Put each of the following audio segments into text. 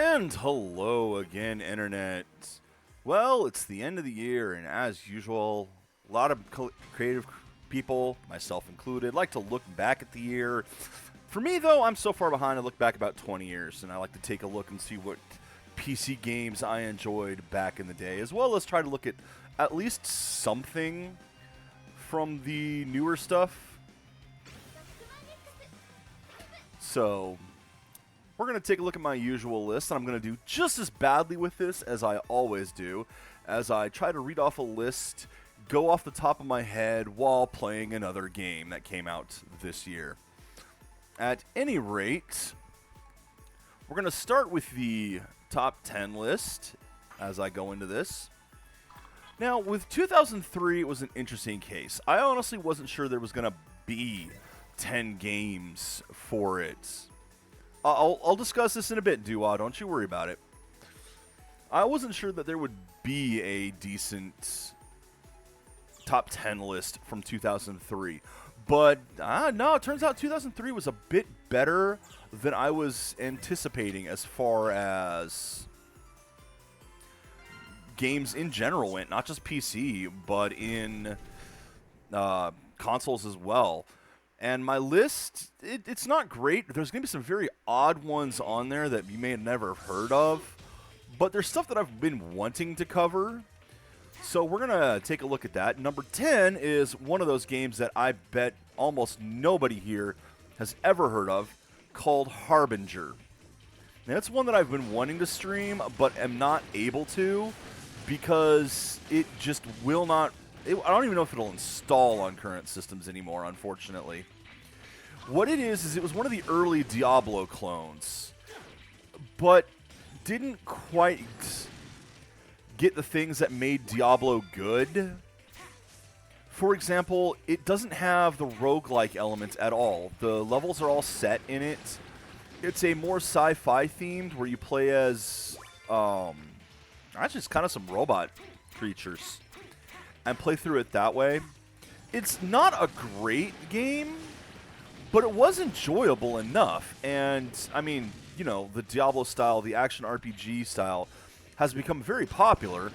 And hello again, Internet. Well, it's the end of the year, and as usual, a lot of creative people, myself included, like to look back at the year. For me, though, I'm so far behind, I look back about 20 years, and I like to take a look and see what PC games I enjoyed back in the day, as well as try to look at least something from the newer stuff. So we're going to take a look at my usual list, and I'm going to do just as badly with this as I always do, as I try to read off a list, go off the top of my head while playing another game that came out this year. At any rate, we're going to start with the top 10 list as I go into this. Now, with 2003, it was an interesting case. I honestly wasn't sure there was going to be 10 games for it. I'll discuss this in a bit, Dua. Don't you worry about it. I wasn't sure that there would be a decent top 10 list from 2003. But, no, it turns out 2003 was a bit better than I was anticipating as far as games in general went. Not just PC, but in consoles as well. And my list, it's not great. There's going to be some very odd ones on there that you may have never heard of. But there's stuff that I've been wanting to cover. So we're going to take a look at that. Number 10 is one of those games that I bet almost nobody here has ever heard of, called Harbinger. Now, it's one that I've been wanting to stream, but am not able to because it just will not... I don't even know if it'll install on current systems anymore, unfortunately. What it is it was one of the early Diablo clones, but didn't quite get the things that made Diablo good. For example, it doesn't have the roguelike elements at all. The levels are all set in it. It's a more sci-fi themed where you play as, actually it's kind of some robot creatures, and play through it that way. It's not a great game, but it was enjoyable enough. And, I mean, you know, the Diablo style, the action RPG style, has become very popular.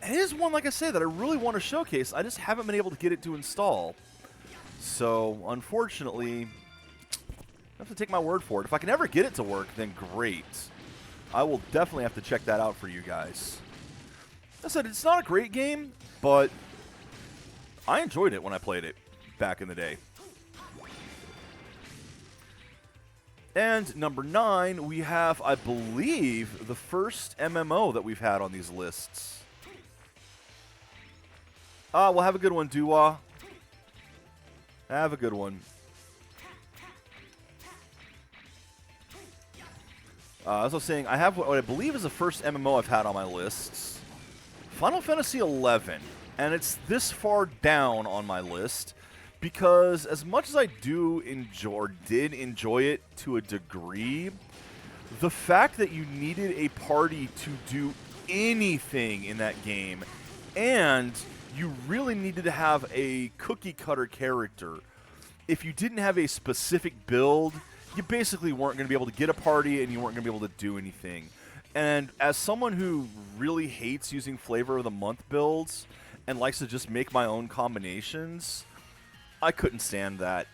And it is one, like I said, that I really want to showcase. I just haven't been able to get it to install. So, unfortunately, I have to take my word for it. If I can ever get it to work, then great. I will definitely have to check that out for you guys. I said, it's not a great game, but I enjoyed it when I played it back in the day. And number 9, we have, I believe, the first MMO that we've had on these lists. Well, have a good one, Dua. Have a good one. As I was saying, I have what I believe is the first MMO I've had on my lists. Final Fantasy XI. And it's this far down on my list because as much as I do enjoy, or did enjoy it to a degree, the fact that you needed a party to do anything in that game, and you really needed to have a cookie-cutter character. If you didn't have a specific build, you basically weren't going to be able to get a party and you weren't going to be able to do anything. And as someone who really hates using flavor of the month builds and likes to just make my own combinations, I couldn't stand that.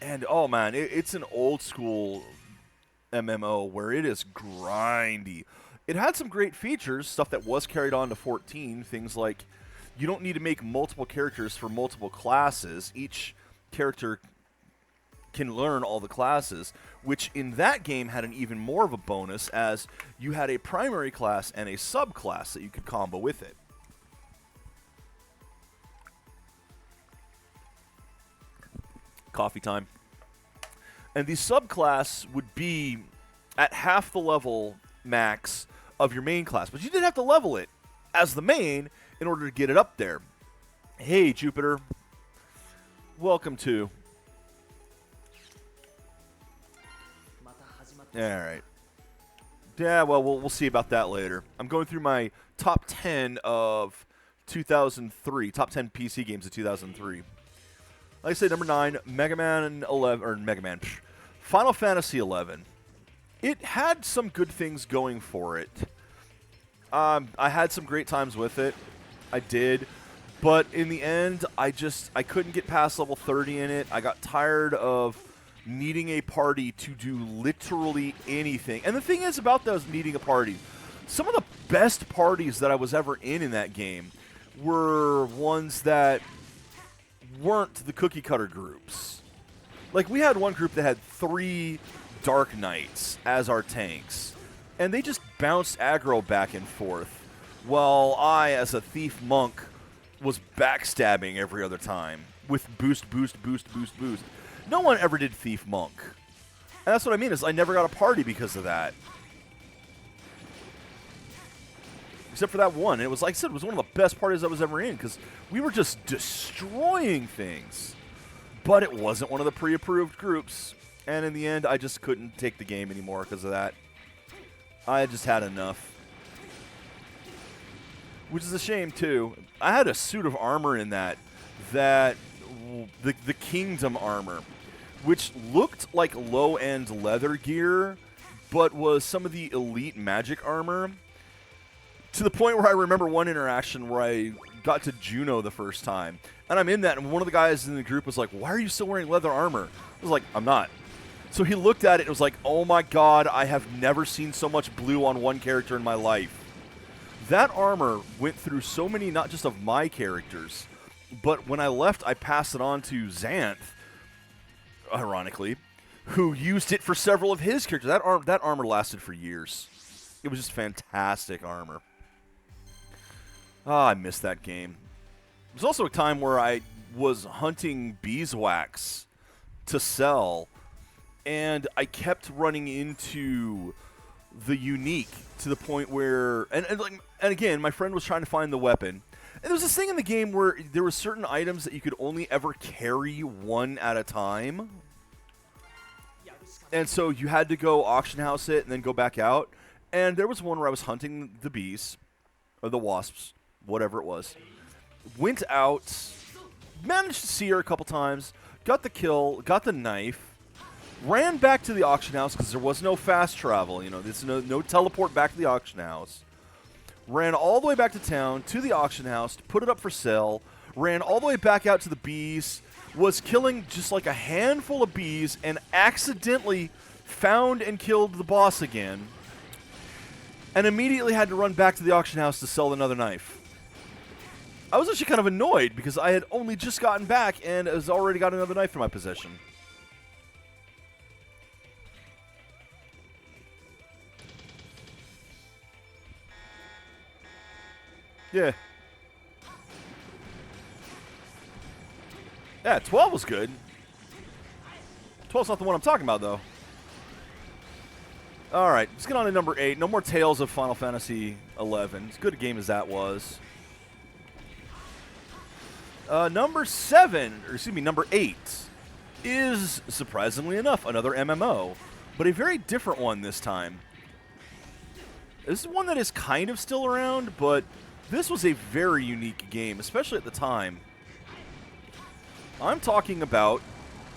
And oh man, it's an old school MMO where it is grindy. It had some great features, stuff that was carried on to 14, things like you don't need to make multiple characters for multiple classes. Each character can learn all the classes, which in that game had an even more of a bonus as you had a primary class and a subclass that you could combo with it. Coffee time. And the subclass would be at half the level max of your main class, but you did have to level it as the main in order to get it up there. Hey, Jupiter. Welcome to. Alright. Yeah, well, we'll see about that later. I'm going through my top 10 of 2003. Top 10 PC games of 2003. Like I said, number 9, Final Fantasy XI. It had some good things going for it. I had some great times with it. I did. But in the end, I couldn't get past level 30 in it. I got tired of needing a party to do literally anything. And the thing is about those needing a party, some of the best parties that I was ever in that game were ones that weren't the cookie cutter groups. Like, we had one group that had 3 Dark Knights as our tanks, and they just bounced aggro back and forth, while I, as a thief monk, was backstabbing every other time with boost, boost, boost, boost, boost. No one ever did thief monk. And that's what I mean, is I never got a party because of that. Except for that one. And it was, like I said, it was one of the best parties I was ever in, because we were just destroying things. But it wasn't one of the pre-approved groups. And in the end, I just couldn't take the game anymore because of that. I just had enough. Which is a shame, too. I had a suit of armor in that the Kingdom armor, which looked like low-end leather gear, but was some of the elite magic armor. To the point where I remember one interaction where I got to Juno the first time. And I'm in that, and one of the guys in the group was like, "Why are you still wearing leather armor?" I was like, "I'm not." So he looked at it and was like, "Oh my god, I have never seen so much blue on one character in my life." That armor went through so many, not just of my characters, but when I left, I passed it on to Xanth, ironically, who used it for several of his characters. That armor lasted for years. It was just fantastic armor. Ah, I missed that game. There was also a time where I was hunting beeswax to sell, and I kept running into the unique to the point where, and again, my friend was trying to find the weapon. And there was this thing in the game where there were certain items that you could only ever carry one at a time. And so you had to go auction house it and then go back out. And there was one where I was hunting the bees, or the wasps, whatever it was. Went out, managed to see her a couple times, got the kill, got the knife, ran back to the auction house because there was no fast travel. You know, there's no teleport back to the auction house. Ran all the way back to town, to the auction house, put it up for sale, ran all the way back out to the bees, was killing just like a handful of bees, and accidentally found and killed the boss again, and immediately had to run back to the auction house to sell another knife. I was actually kind of annoyed because I had only just gotten back and has already got another knife in my possession. Yeah. Yeah, 12 was good. 12's not the one I'm talking about, though. Alright, let's get on to number 8. No more Tales of Final Fantasy XI. As good a game as that was. Number 8 is, surprisingly enough, another MMO, but a very different one this time. This is one that is kind of still around, but this was a very unique game, especially at the time. I'm talking about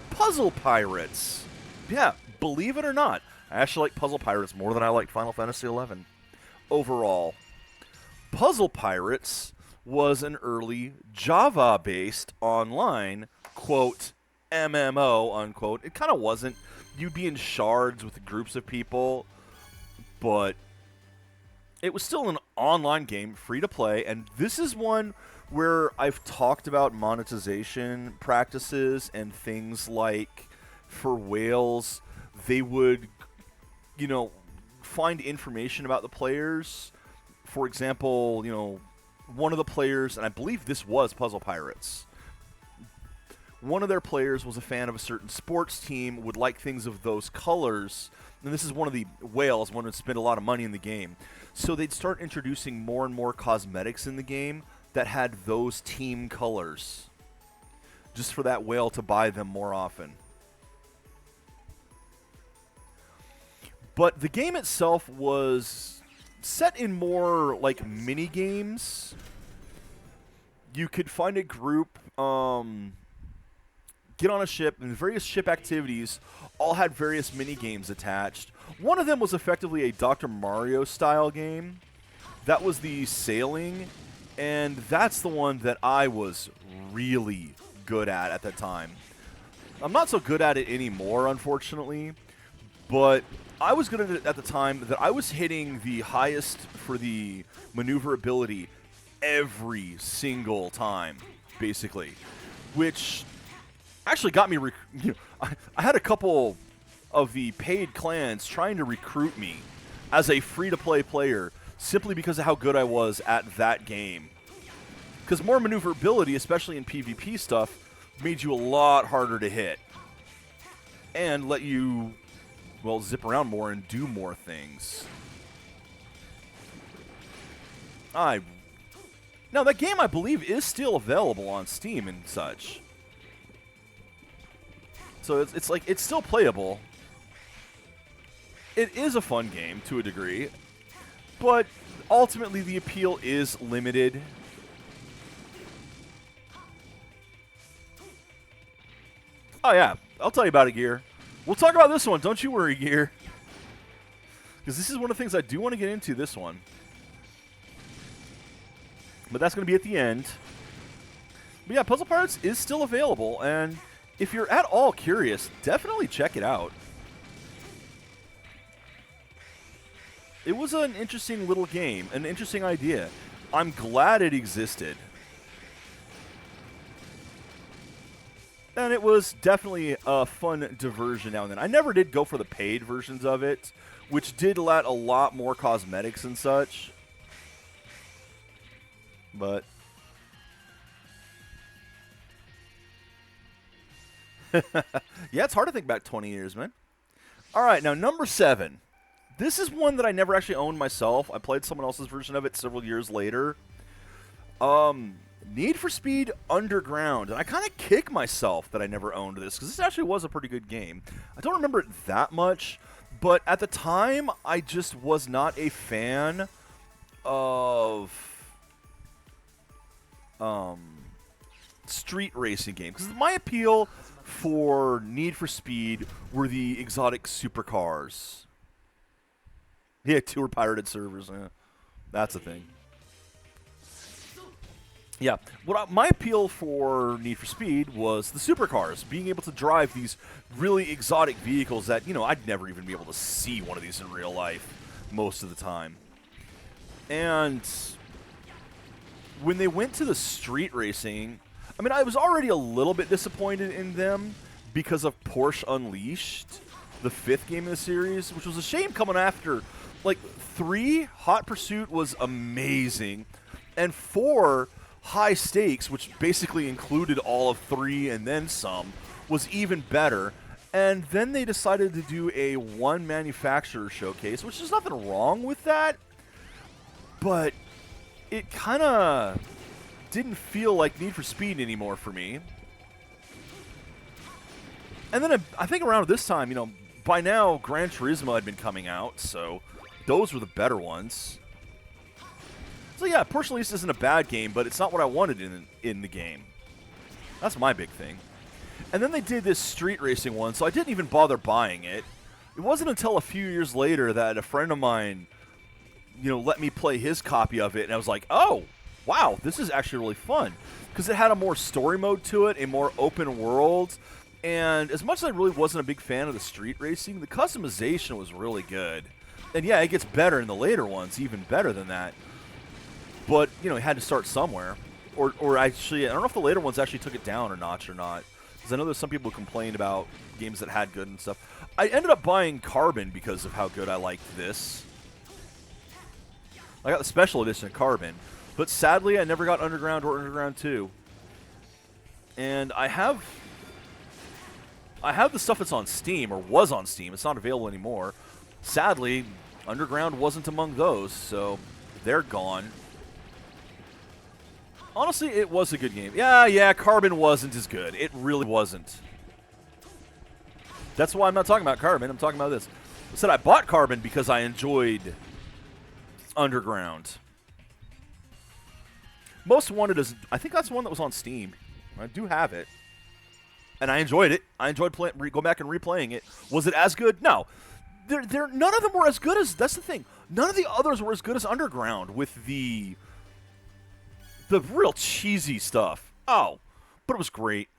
Puzzle Pirates. Yeah, believe it or not, I actually like Puzzle Pirates more than I like Final Fantasy XI overall. Puzzle Pirates was an early Java-based online, quote, MMO, unquote. It kind of wasn't. You'd be in shards with groups of people, but it was still an online game, free to play, and this is one where I've talked about monetization practices and things like, for whales, they would, you know, find information about the players. For example, you know, one of the players, and I believe this was Puzzle Pirates, one of their players was a fan of a certain sports team, would like things of those colors, and this is one of the whales, one would spend a lot of money in the game. So they'd start introducing more and more cosmetics in the game that had those team colors, just for that whale to buy them more often. But the game itself was set in more like mini games. You could find a group, get on a ship, and various ship activities all had various mini games attached. One of them was effectively a Dr. Mario style game. That was the sailing, and that's the one that I was really good at that time. I'm not so good at it anymore, unfortunately, but I was good at it at the time that I was hitting the highest for the maneuverability every single time, basically, which actually got me, I had a couple of the paid clans trying to recruit me as a free-to-play player simply because of how good I was at that game. Because more maneuverability, especially in PvP stuff, made you a lot harder to hit and let you, well, zip around more and do more things. Now, that game, I believe, is still available on Steam and such. So it's like, it's still playable. It is a fun game to a degree, but ultimately the appeal is limited. Oh yeah, I'll tell you about it, Gear. We'll talk about this one, don't you worry, Gear. Because this is one of the things I do want to get into, this one. But that's going to be at the end. But yeah, Puzzle Pirates is still available, and if you're at all curious, definitely check it out. It was an interesting little game, an interesting idea. I'm glad it existed. And it was definitely a fun diversion now and then. I never did go for the paid versions of it, which did let a lot more cosmetics and such. But yeah, it's hard to think back 20 years, man. All right, now number 7. This is one that I never actually owned myself. I played someone else's version of it several years later. Need for Speed Underground. And I kind of kick myself that I never owned this, because this actually was a pretty good game. I don't remember it that much, but at the time, I just was not a fan of street racing games. Because my appeal for Need for Speed were the exotic supercars. Yeah, 2 were pirated servers. Yeah, that's a thing. Yeah, my appeal for Need for Speed was the supercars, being able to drive these really exotic vehicles that, you know, I'd never even be able to see one of these in real life most of the time. And when they went to the street racing, I mean, I was already a little bit disappointed in them because of Porsche Unleashed, the 5th game in the series, which was a shame coming after. Like, 3, Hot Pursuit was amazing, and 4, High Stakes, which basically included all of 3 and then some, was even better. And then they decided to do a one manufacturer showcase, which there's nothing wrong with that, but it kind of didn't feel like Need for Speed anymore for me. And then I think around this time, you know, by now Gran Turismo had been coming out, so those were the better ones. So yeah, Porsche Unleashed isn't a bad game, but it's not what I wanted in the game. That's my big thing. And then they did this street racing one, so I didn't even bother buying it. It wasn't until a few years later that a friend of mine, you know, let me play his copy of it, and I was like, oh, wow, this is actually really fun. Because it had a more story mode to it, a more open world, and as much as I really wasn't a big fan of the street racing, the customization was really good. And yeah, it gets better in the later ones, even better than that. But, you know, it had to start somewhere. Or actually, I don't know if the later ones actually took it down or not. Because I know there's some people who complained about games that had good and stuff. I ended up buying Carbon because of how good I liked this. I got the special edition of Carbon. But sadly, I never got Underground or Underground 2. And I have the stuff that's on Steam, or was on Steam. It's not available anymore. Sadly, Underground wasn't among those, so they're gone. Honestly, it was a good game. Yeah, Carbon wasn't as good. It really wasn't. That's why I'm not talking about Carbon. I'm talking about this. I said I bought Carbon because I enjoyed Underground. Most Wanted is, I think that's one that was on Steam. I do have it. And I enjoyed it. I enjoyed going back and replaying it. Was it as good? No. none of them were as good as, that's the thing. None of the others were as good as Underground with the real cheesy stuff. Oh, but it was great.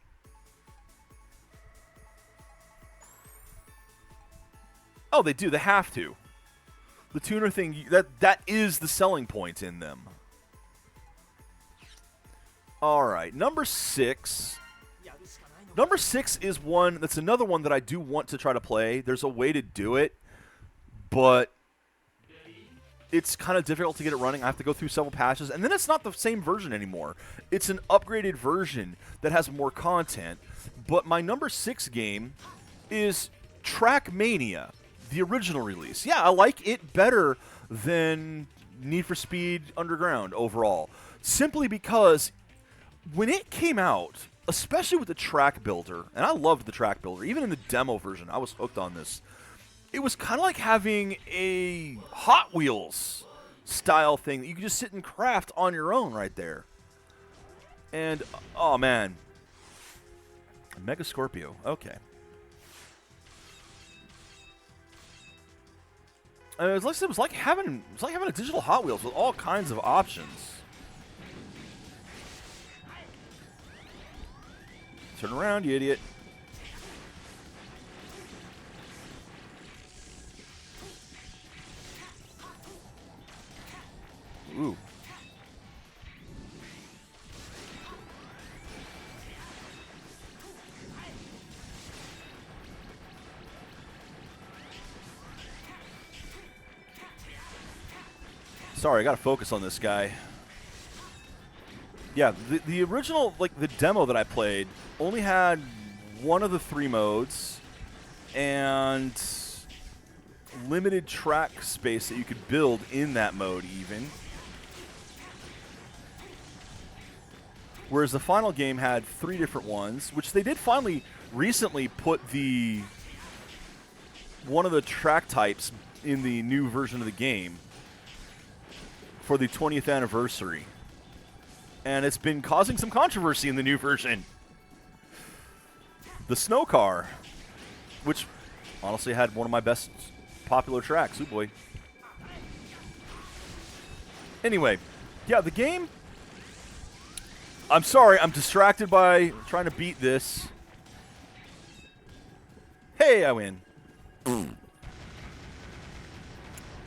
Oh, they do. They have to. The tuner thing, that is the selling point in them. All right, number 6. Number 6 is one that's another one that I do want to try to play. There's a way to do it, but it's kind of difficult to get it running. I have to go through several patches, and then it's not the same version anymore. It's an upgraded version that has more content. But my number 6 game is Trackmania, the original release. Yeah, I like it better than Need for Speed Underground overall, simply because when it came out, especially with the track builder, and I loved the track builder, even in the demo version, I was hooked on this. It was kind of like having a Hot Wheels style thing that you could just sit and craft on your own right there. And, oh man. Mega Scorpio, okay. It was like having a digital Hot Wheels with all kinds of options. Turn around, you idiot. Ooh. Sorry, I gotta focus on this guy. Yeah, the original, like, the demo that I played only had one of the 3 modes and limited track space that you could build in that mode even. Whereas the final game had 3 different ones, which they did finally recently put one of the track types in the new version of the game for the 20th anniversary. And it's been causing some controversy in the new version. The Snow Car, which honestly had one of my best popular tracks. Oh boy. Anyway, yeah, the game. I'm sorry, I'm distracted by trying to beat this. Hey, I win.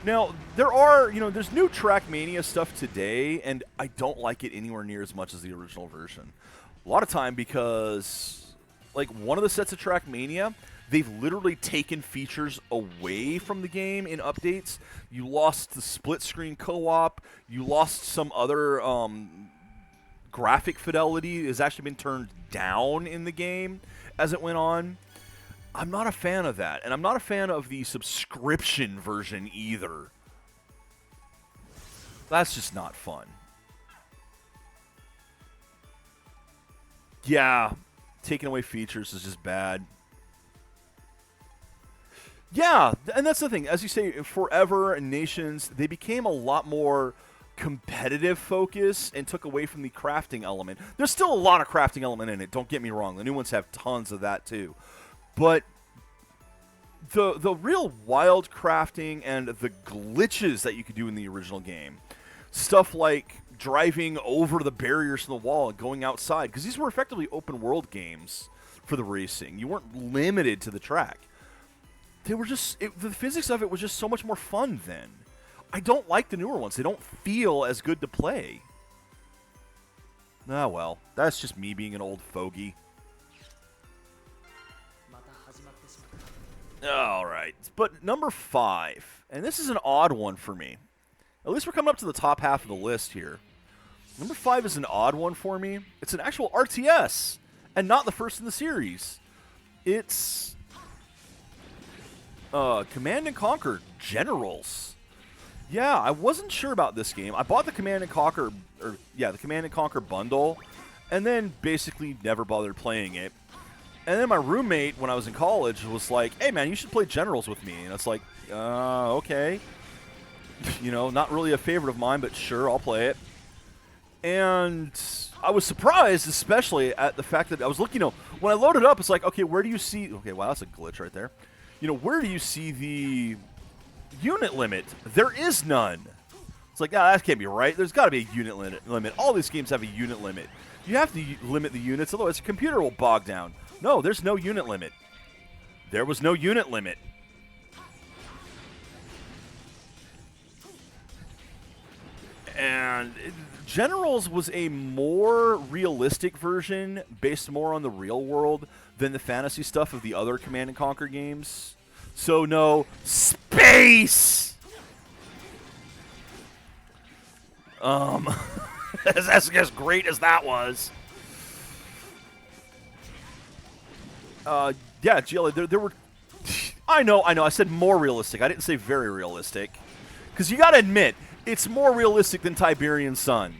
Now, there's new Trackmania stuff today, and I don't like it anywhere near as much as the original version. A lot of time because, like, one of the sets of Trackmania, they've literally taken features away from the game in updates. You lost the split-screen co-op. You lost some other graphic fidelity. Has actually been turned down in the game as it went on. I'm not a fan of that, and I'm not a fan of the subscription version either. That's just not fun. Yeah, taking away features is just bad. Yeah, and that's the thing. As you say, Forever and Nations, they became a lot more competitive focus and took away from the crafting element. There's still a lot of crafting element in it, don't get me wrong. The new ones have tons of that too. But the real wild crafting and the glitches that you could do in the original game, stuff like driving over the barriers in the wall and going outside, because these were effectively open world games for the racing. You weren't limited to the track. They were just, the physics of it was just so much more fun then. I don't like the newer ones. They don't feel as good to play. Ah, well, that's just me being an old fogey. All right, but number 5, and this is an odd one for me. At least we're coming up to the top half of the list here. Number 5 is an odd one for me. It's an actual RTS, and not the first in the series. It's Command & Conquer Generals. Yeah, I wasn't sure about this game. I bought the Command & Conquer, the Command & Conquer bundle, and then basically never bothered playing it. And then my roommate, when I was in college, was like, hey, man, you should play Generals with me. And it's like, okay. Not really a favorite of mine, but sure, I'll play it. And I was surprised, especially at the fact that I was looking, when I loaded up, it's like, okay, where do you see, okay, wow, that's a glitch right there. you know, where do you see the unit limit? There is none. It's like, ah, that can't be right. There's got to be a unit limit. All these games have a unit limit. You have to limit the units, otherwise the computer will bog down. No, there's no unit limit. There was no unit limit. And Generals was a more realistic version, based more on the real world, than the fantasy stuff of the other Command & Conquer games. So no space! As great as that was. Yeah, GLA, there were... I know, I said more realistic. I didn't say very realistic. Because you gotta admit, it's more realistic than Tiberian Sun.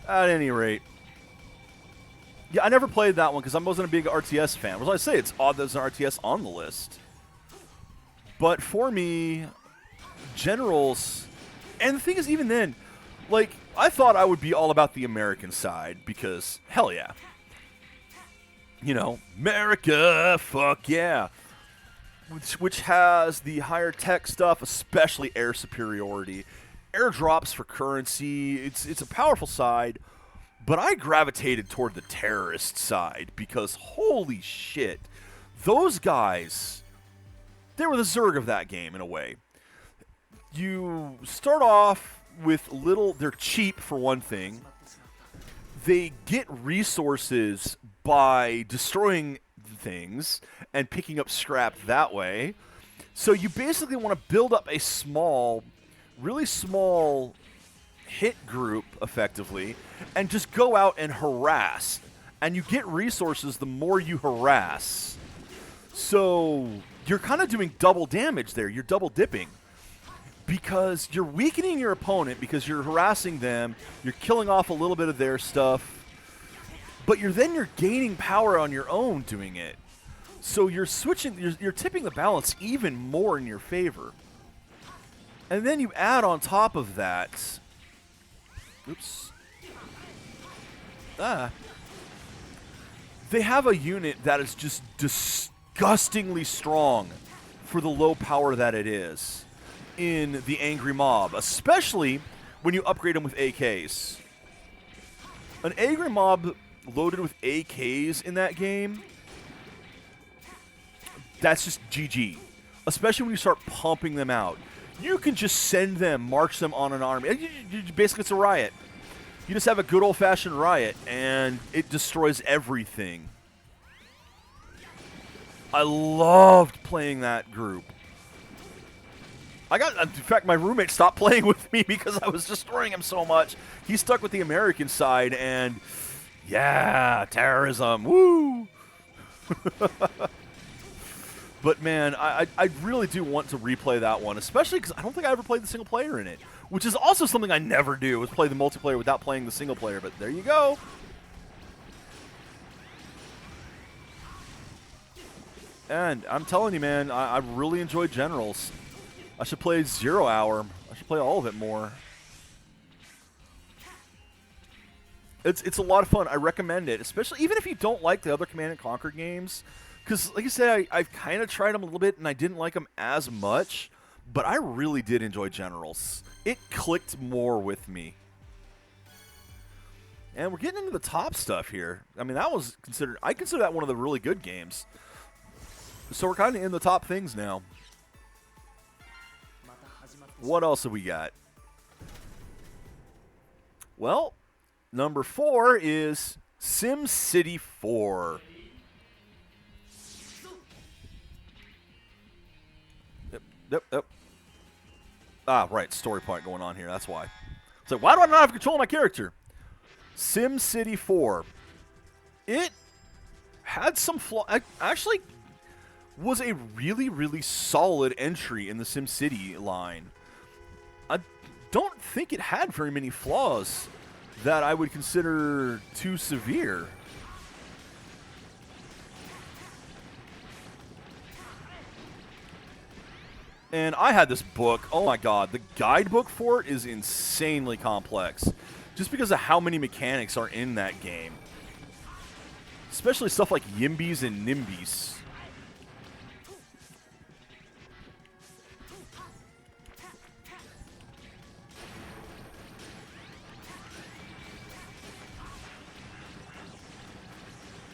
At any rate. Yeah, I never played that one because I wasn't a big RTS fan. As I say, it's odd there's an RTS on the list. But for me, Generals... And the thing is, even then, like, I thought I would be all about the American side because, hell yeah. You know, America, fuck yeah. Which has the higher tech stuff, especially air superiority. Airdrops for currency, it's a powerful side, but I gravitated toward the terrorist side because holy shit, those guys, they were the Zerg of that game in a way. You start off with little, they're cheap for one thing. They get resources by destroying things and picking up scrap that way. So you basically want to build up a small, really small hit group, effectively, and just go out and harass. And you get resources the more you harass. So you're kind of doing double damage there. You're double dipping. Because you're weakening your opponent because you're harassing them. You're killing off a little bit of their stuff. But you're gaining power on your own doing it. So you're switching, you're tipping the balance even more in your favor. And then you add on top of that, oops, they have a unit that is just disgustingly strong for the low power that it is in the Angry Mob, especially when you upgrade them with AKs. An Angry Mob loaded with AKs in that game, that's just GG. Especially when you start pumping them out. You can just send them, march them on an army. Basically, it's a riot. You just have a good old-fashioned riot, and it destroys everything. I loved playing that group. In fact, my roommate stopped playing with me because I was destroying him so much. He stuck with the American side, and yeah, terrorism, woo! But man, I really do want to replay that one, especially because I don't think I ever played the single player in it, which is also something I never do, is play the multiplayer without playing the single player, but there you go. And I'm telling you, man, I really enjoyed Generals. I should play 0 Hour. I should play all of it more. It's a lot of fun. I recommend it, especially even if you don't like the other Command & Conquer games. Because, like I said, I've kind of tried them a little bit, and I didn't like them as much. But I really did enjoy Generals. It clicked more with me. And we're getting into the top stuff here. I mean, I consider that one of the really good games. So we're kind of in the top things now. What else have we got? Well, number 4 is SimCity 4. Yep. Ah, right. Story point going on here. That's why. It's like, why do I not have control of my character? SimCity 4. It had some flaw. Actually, was a really, really solid entry in the SimCity line. I don't think it had very many flaws that I would consider too severe. And I had this book. Oh my god, the guidebook for it is insanely complex. Just because of how many mechanics are in that game. Especially stuff like Yimbies and Nimbies.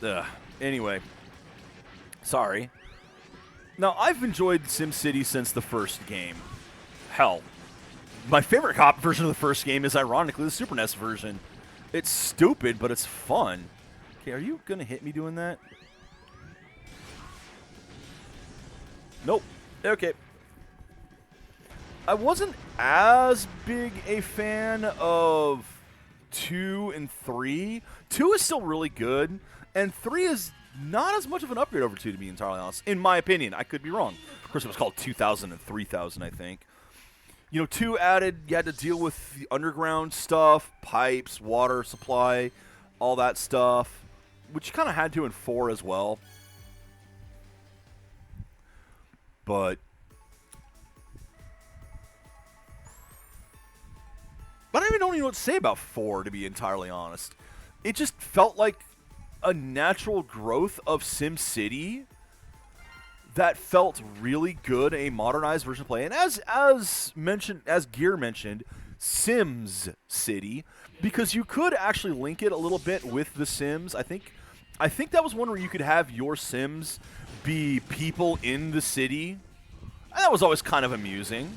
Ugh. Anyway. Sorry. Now, I've enjoyed SimCity since the first game. Hell. My favorite version of the first game is, ironically, the Super NES version. It's stupid, but it's fun. Okay, are you going to hit me doing that? Nope. Okay. I wasn't as big a fan of 2 and 3. 2 is still really good, and 3 is not as much of an upgrade over 2, to be entirely honest. In my opinion. I could be wrong. Of course, it was called 2000 and 3000, I think. You know, 2 added, you had to deal with the underground stuff, pipes, water supply, all that stuff, which you kind of had to in 4 as well. But I don't even know what to say about 4, to be entirely honest. It just felt like a natural growth of SimCity that felt really good, a modernized version of play. And as Gear mentioned, Sims City, because you could actually link it a little bit with The Sims. I think that was one where you could have your Sims be people in the city. And that was always kind of amusing.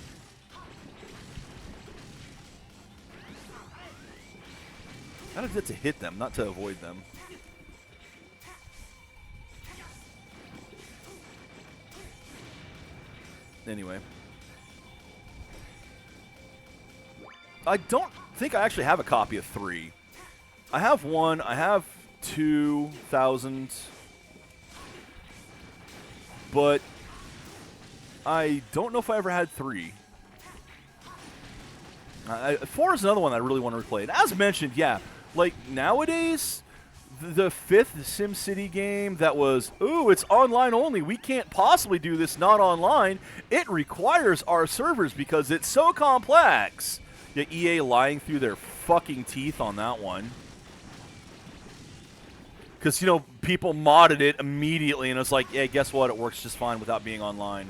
I don't get to hit them, not to avoid them. Anyway. I don't think I actually have a copy of 3. I have 1. I have 2000. But I don't know if I ever had 3. 4 is another one that I really want to replay. And as mentioned, yeah, like nowadays, the 5th SimCity game that was, ooh, it's online only. We can't possibly do this not online. It requires our servers because it's so complex. Yeah, EA lying through their fucking teeth on that one. Because, you know, people modded it immediately, and it's like, hey, guess what? It works just fine without being online.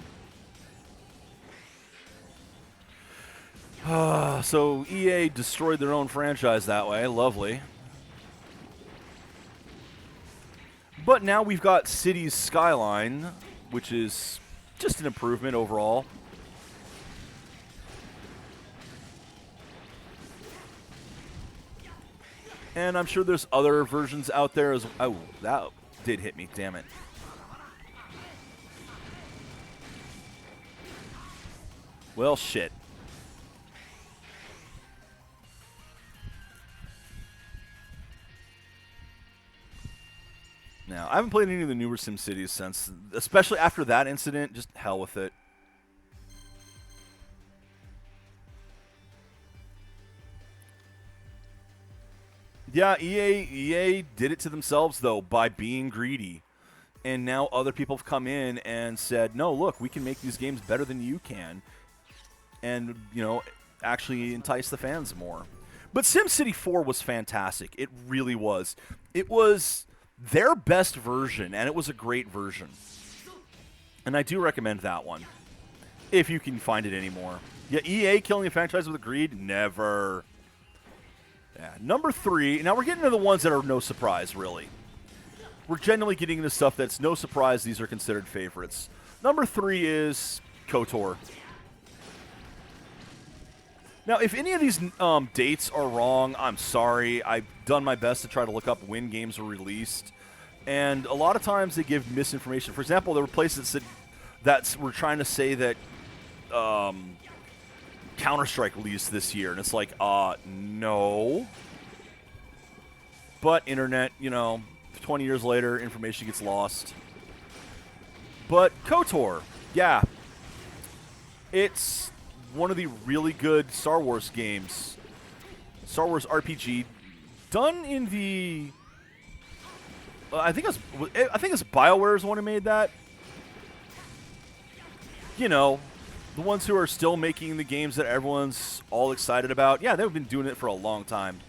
So EA destroyed their own franchise that way. Lovely. But now we've got Cities Skyline, which is just an improvement overall. And I'm sure there's other versions out there as well. Oh, that did hit me. Damn it. Well, shit. Now, I haven't played any of the newer SimCities since, especially after that incident. Just hell with it. Yeah, EA did it to themselves, though, by being greedy. And now other people have come in and said, no, look, we can make these games better than you can. And, you know, actually entice the fans more. But SimCity 4 was fantastic. It really was. It was their best version, and it was a great version. And I do recommend that one, if you can find it anymore. Yeah, EA killing a franchise with greed? Never. Yeah, number 3. Now we're getting to the ones that are no surprise, really. We're genuinely getting into stuff that's no surprise. These are considered favorites. Number 3 is KOTOR. Now, if any of these dates are wrong, I'm sorry. I've done my best to try to look up when games were released. And a lot of times they give misinformation. For example, there were places that were trying to say that Counter-Strike released this year. And it's like, no. But internet, you know, 20 years later, information gets lost. But KOTOR, yeah. It's one of the really good Star Wars games. Star Wars RPG. Done in the... I think it's BioWare's the one who made that. You know, the ones who are still making the games that everyone's all excited about. Yeah, they've been doing it for a long time.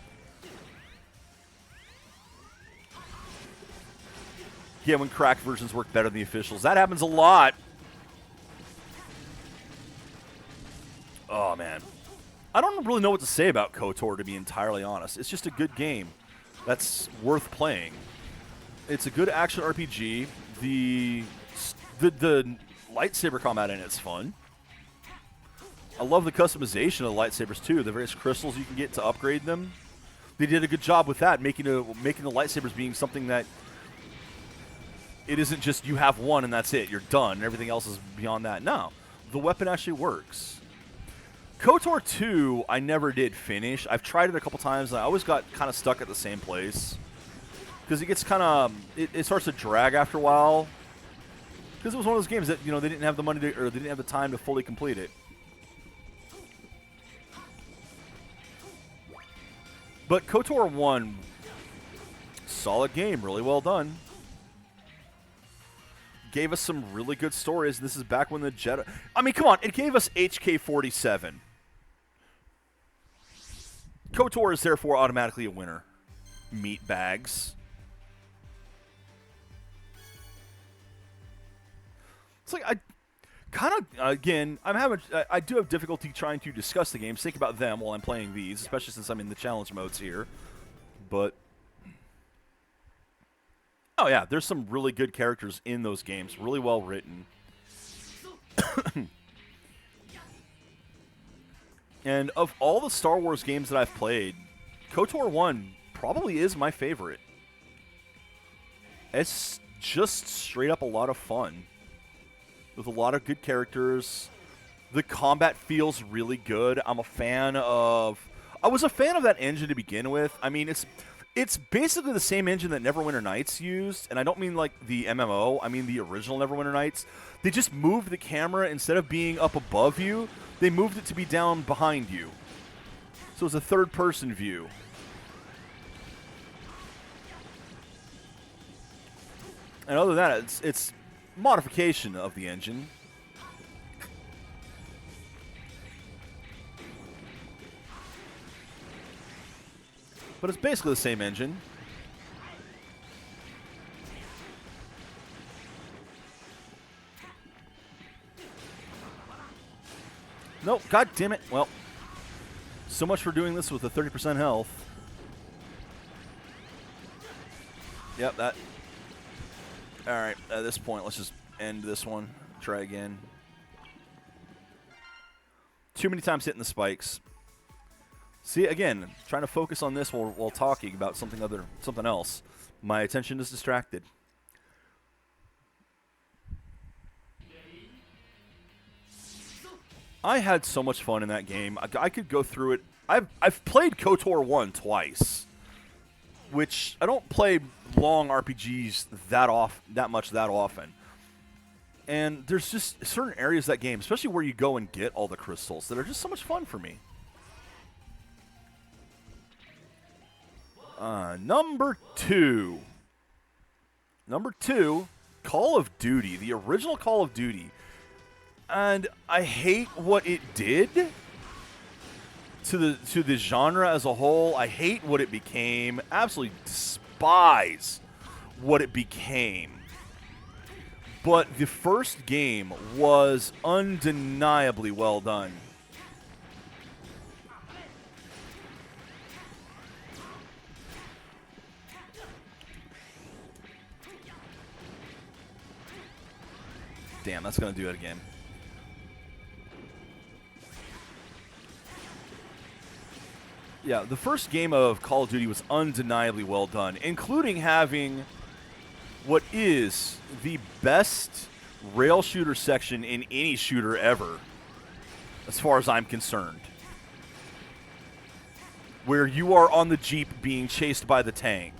Yeah, when cracked versions work better than the officials. That happens a lot. Oh, man. I don't really know what to say about KOTOR, to be entirely honest. It's just a good game that's worth playing. It's a good action RPG. The lightsaber combat in it's fun. I love the customization of the lightsabers, too. The various crystals you can get to upgrade them. They did a good job with that, making the lightsabers being something that it isn't just you have one and that's it. You're done. Everything else is beyond that. No. The weapon actually works. KOTOR 2, I never did finish. I've tried it a couple times, and I always got kind of stuck at the same place. Because it gets kind of, it starts to drag after a while. Because it was one of those games that, they didn't have the money to, or they didn't have the time to fully complete it. But KOTOR 1, solid game, really well done. Gave us some really good stories. This is back when the Jedi... I mean, come on, it gave us HK-47. KOTOR is therefore automatically a winner. Meat bags. It's like, I kind of, again, I do have difficulty trying to discuss the games, think about them while I'm playing these, especially since I'm in the challenge modes here. But, oh yeah, there's some really good characters in those games, really well written. And of all the Star Wars games that I've played, KOTOR 1 probably is my favorite. It's just straight up a lot of fun. With a lot of good characters. The combat feels really good. I was a fan of that engine to begin with. I mean, it's basically the same engine that Neverwinter Nights used, and I don't mean like the MMO, I mean the original Neverwinter Nights. They just moved the camera, instead of being up above you, they moved it to be down behind you. So it's a third-person view. And other than that, it's modification of the engine. But it's basically the same engine. Nope, god damn it. Well, so much for doing this with a 30% health. Yep, that... Alright, at this point, let's just end this one. Try again. Too many times hitting the spikes. See, again, trying to focus on this while talking about something else. My attention is distracted. I had so much fun in that game. I could go through it. I've played KOTOR 1 twice, which I don't play long RPGs that much that often. And there's just certain areas of that game, especially where you go and get all the crystals, that are just so much fun for me. Number two, Call of Duty, the original Call of Duty. And I hate what it did to the genre as a whole. I hate what it became. Absolutely despise what it became. But the first game was undeniably well done. Damn, that's going to do it again. Yeah, the first game of Call of Duty was undeniably well done, including having what is the best rail shooter section in any shooter ever, as far as I'm concerned. Where you are on the Jeep being chased by the tank.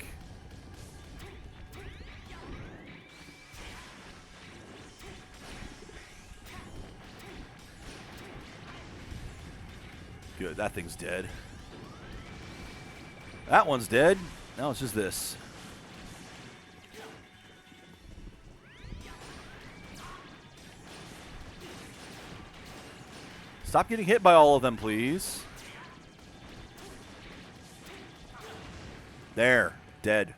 Good, that thing's dead. That one's dead. Now it's just this. Stop getting hit by all of them, please. There. Dead.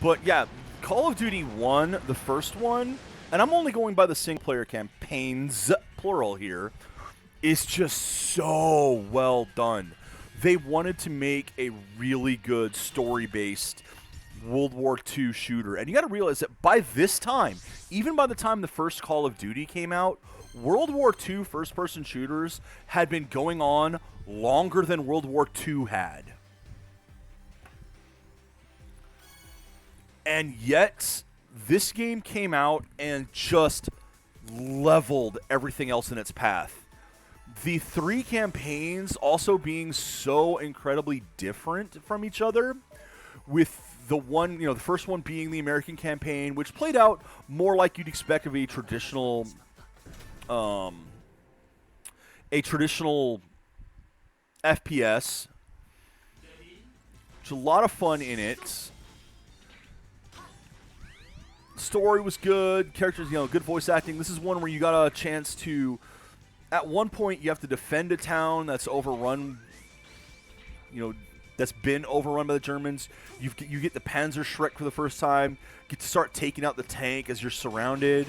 But yeah, Call of Duty 1, the first one, and I'm only going by the single-player campaigns, plural here, is just so well done. They wanted to make a really good story-based World War II shooter. And you got to realize that by this time, even by the time the first Call of Duty came out, World War II first-person shooters had been going on longer than World War II had. And yet, this game came out and just leveled everything else in its path. The 3 campaigns also being so incredibly different from each other, with the one, the first one being the American campaign, which played out more like you'd expect of a traditional FPS. There's a lot of fun in it. Story was good. Characters, good voice acting. This is one where you got a chance to, at one point, you have to defend a town that's overrun, that's been overrun by the Germans. You get the Panzerschreck for the first time. Get to start taking out the tank as you're surrounded.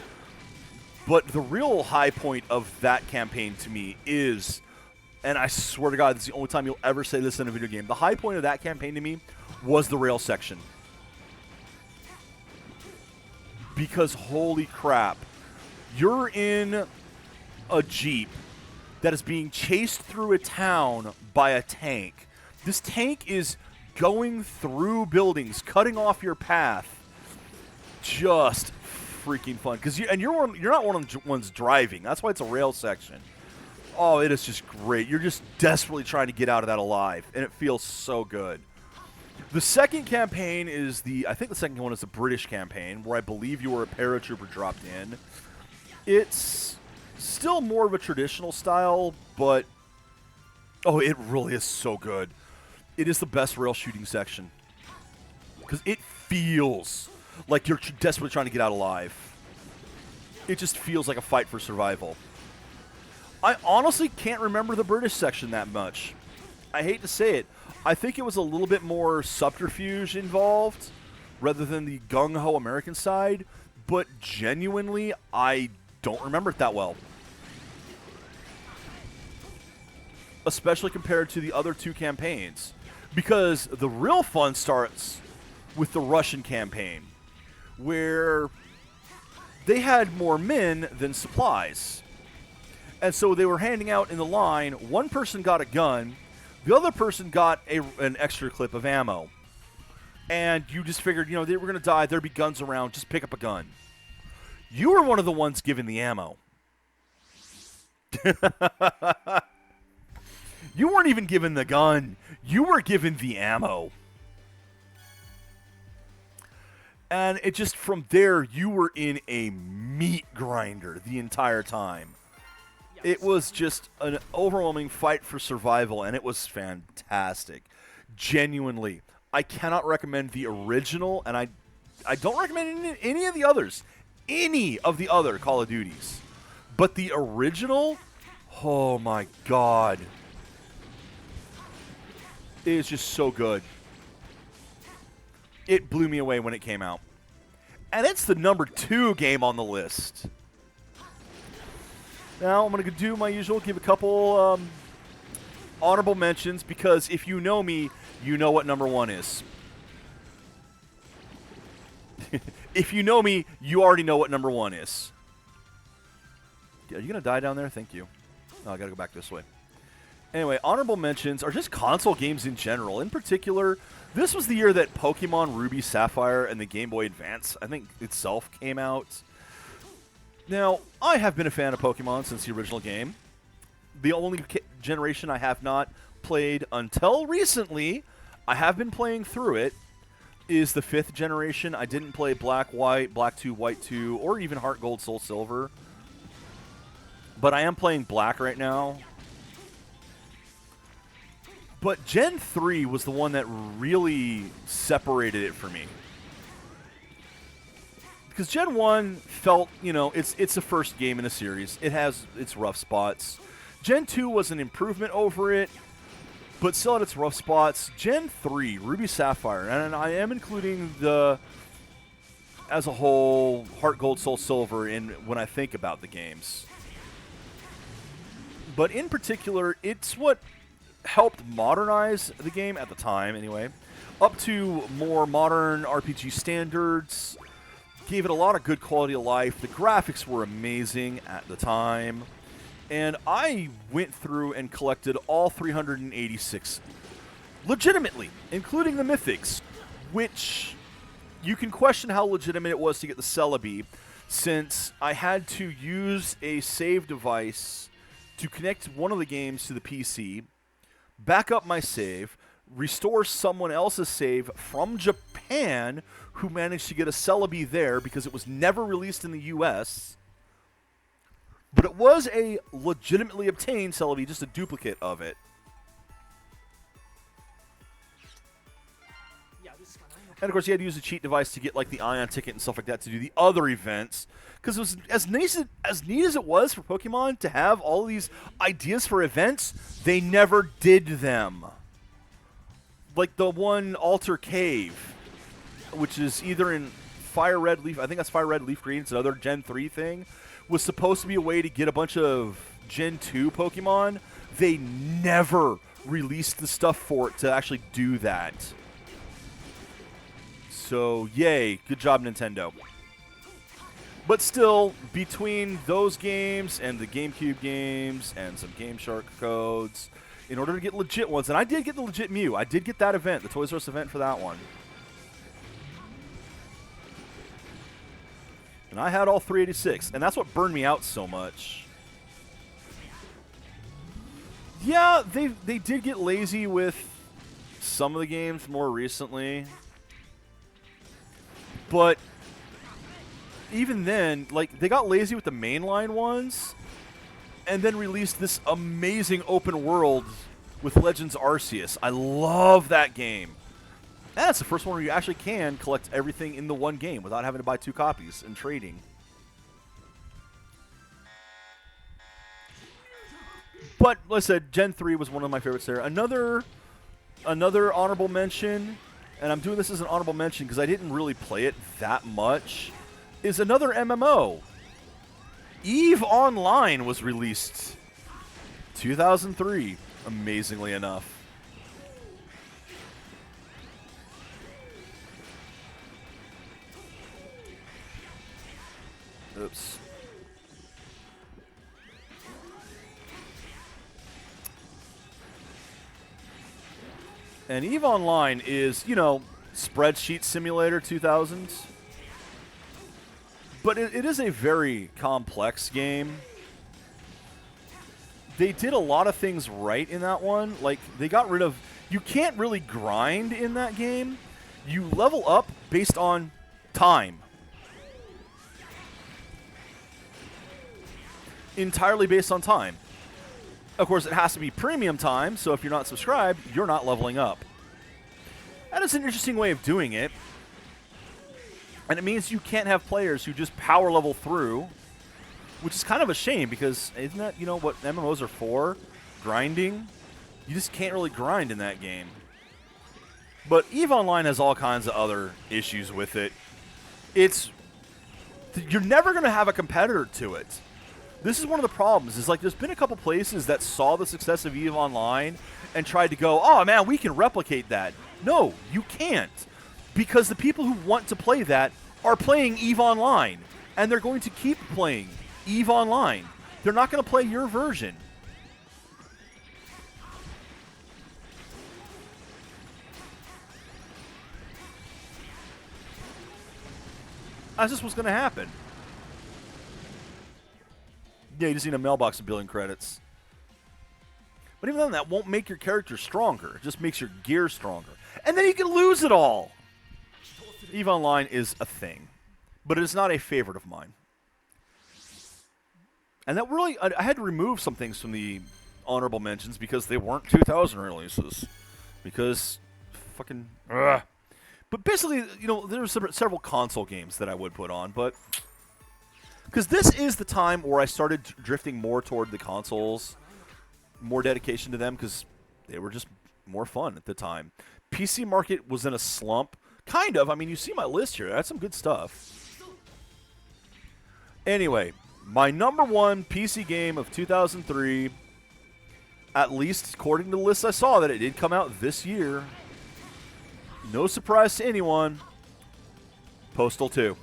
But the real high point of that campaign to me is, and I swear to God, this is the only time you'll ever say this in a video game, the high point of that campaign to me was the rail section. Because holy crap, you're in a Jeep that is being chased through a town by a tank. This tank is going through buildings, cutting off your path. Just freaking fun. You're not one of the ones driving. That's why it's a rail section. Oh, it is just great. You're just desperately trying to get out of that alive, and it feels so good. The second campaign is I think the second one is the British campaign, where I believe you were a paratrooper dropped in. It's still more of a traditional style, but oh, it really is so good. It is the best rail shooting section. Because it feels like you're desperately trying to get out alive. It just feels like a fight for survival. I honestly can't remember the British section that much. I hate to say it. I think it was a little bit more subterfuge involved rather than the gung-ho American side, but genuinely, I don't remember it that well. Especially compared to the other 2 campaigns. Because the real fun starts with the Russian campaign, where they had more men than supplies. And so they were handing out in the line, one person got a gun, the other person got an extra clip of ammo. And you just figured, they were going to die, there'd be guns around, just pick up a gun. You were one of the ones given the ammo. You weren't even given the gun. You were given the ammo. And it just, from there, you were in a meat grinder the entire time. It was just an overwhelming fight for survival, and it was fantastic. Genuinely. I cannot recommend the original, and I don't recommend any of the others. Any of the other Call of Duties. But the original, oh my God. It is just so good. It blew me away when it came out. And it's the number 2 game on the list. Now, I'm going to do my usual, give a couple honorable mentions, because if you know me, you know what number 1 is. If you know me, you already know what number 1 is. Are you going to die down there? Thank you. Oh, I got to go back this way. Anyway, honorable mentions are just console games in general. In particular, this was the year that Pokemon Ruby Sapphire and the Game Boy Advance, I think, itself came out. Now, I have been a fan of Pokemon since the original game. The only generation I have not played until recently, I have been playing through it, is the 5th generation. I didn't play Black, White, Black 2, White 2, or even Heart Gold, Soul Silver. But I am playing Black right now. But Gen 3 was the one that really separated it for me. Because Gen 1 felt, it's the first game in a series. It has its rough spots. Gen 2 was an improvement over it, but still had its rough spots. Gen 3, Ruby Sapphire, and I am including the as a whole, Heart Gold, Soul Silver, when I think about the games. But in particular, it's what helped modernize the game at the time, anyway, up to more modern RPG standards. Gave it a lot of good quality of life. The graphics were amazing at the time. And I went through and collected all 386 legitimately, including the mythics, which you can question how legitimate it was to get the Celebi, since I had to use a save device to connect one of the games to the PC, back up my save, restore someone else's save from Japan who managed to get a Celebi there because it was never released in the US. But it was a legitimately obtained Celebi, just a duplicate of it. And of course, you had to use a cheat device to get like the Ion ticket and stuff like that to do the other events. Because it was as neat as it was for Pokemon to have all of these ideas for events, they never did them. Like the one Altar Cave, which is either in Fire Red Leaf, I think that's Fire Red Leaf Green, it's another Gen 3 thing, was supposed to be a way to get a bunch of Gen 2 Pokemon. They never released the stuff for it to actually do that. So, yay. Good job, Nintendo. But still, between those games and the GameCube games and some Game Shark codes, in order to get legit ones, and I did get the legit Mew. I did get that event, the Toys R Us event for that one. And I had all 386, and that's what burned me out so much. Yeah, they did get lazy with some of the games more recently. But even then, like, they got lazy with the mainline ones and then released this amazing open world with Legends Arceus. I love that game. And that's the first one where you actually can collect everything in the one game without having to buy 2 copies and trading. But, like I said, Gen 3 was one of my favorites there. Another honorable mention, and I'm doing this as an honorable mention because I didn't really play it that much, is another MMO. EVE Online was released 2003, amazingly enough. Oops. And EVE Online is, you know, Spreadsheet Simulator 2000s. But it is a very complex game. They did a lot of things right in that one. Like, they got rid of... You can't really grind in that game. You level up based on time. Entirely based on time. Of course, it has to be premium time, so if you're not subscribed, you're not leveling up. That is an interesting way of doing it. And it means you can't have players who just power level through, which is kind of a shame because isn't that, you know, what MMOs are for? Grinding? You just can't really grind in that game. But EVE Online has all kinds of other issues with it. You're never going to have a competitor to it. This is one of the problems, is like there's been a couple places that saw the success of EVE Online and tried to go, oh man, we can replicate that. No, you can't. Because the people who want to play that are playing EVE Online. And they're going to keep playing EVE Online. They're not going to play your version. That's just what's going to happen. Yeah, you just need a mailbox of billing credits. But even then, that won't make your character stronger. It just makes your gear stronger. And then you can lose it all. EVE Online is a thing. But it is not a favorite of mine. And that really... I had to remove some things from the honorable mentions because they weren't 2000 releases. Because... fucking... Ugh. But basically, you know, there were several console games that I would put on, but... Because this is the time where I started drifting more toward the consoles, more dedication to them, because they were just more fun at the time. PC market was in a slump. Kind of. I mean, you see my list here. I had some good stuff. Anyway, my number one PC game of 2003, at least according to the list I saw, that it did come out this year. No surprise to anyone, Postal 2.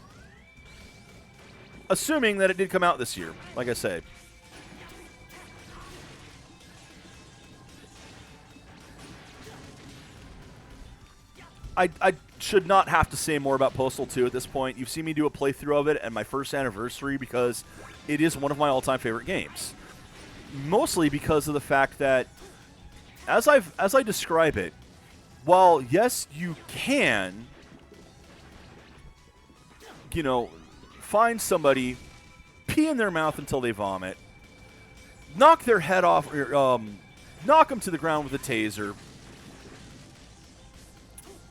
Assuming that it did come out this year, like I say. I should not have to say more about Postal 2 at this point. You've seen me do a playthrough of it at my first anniversary because it is one of my all-time favorite games. Mostly because of the fact that, as I describe it, while yes, you can, find somebody, pee in their mouth until they vomit, knock their head off, or, knock them to the ground with a taser,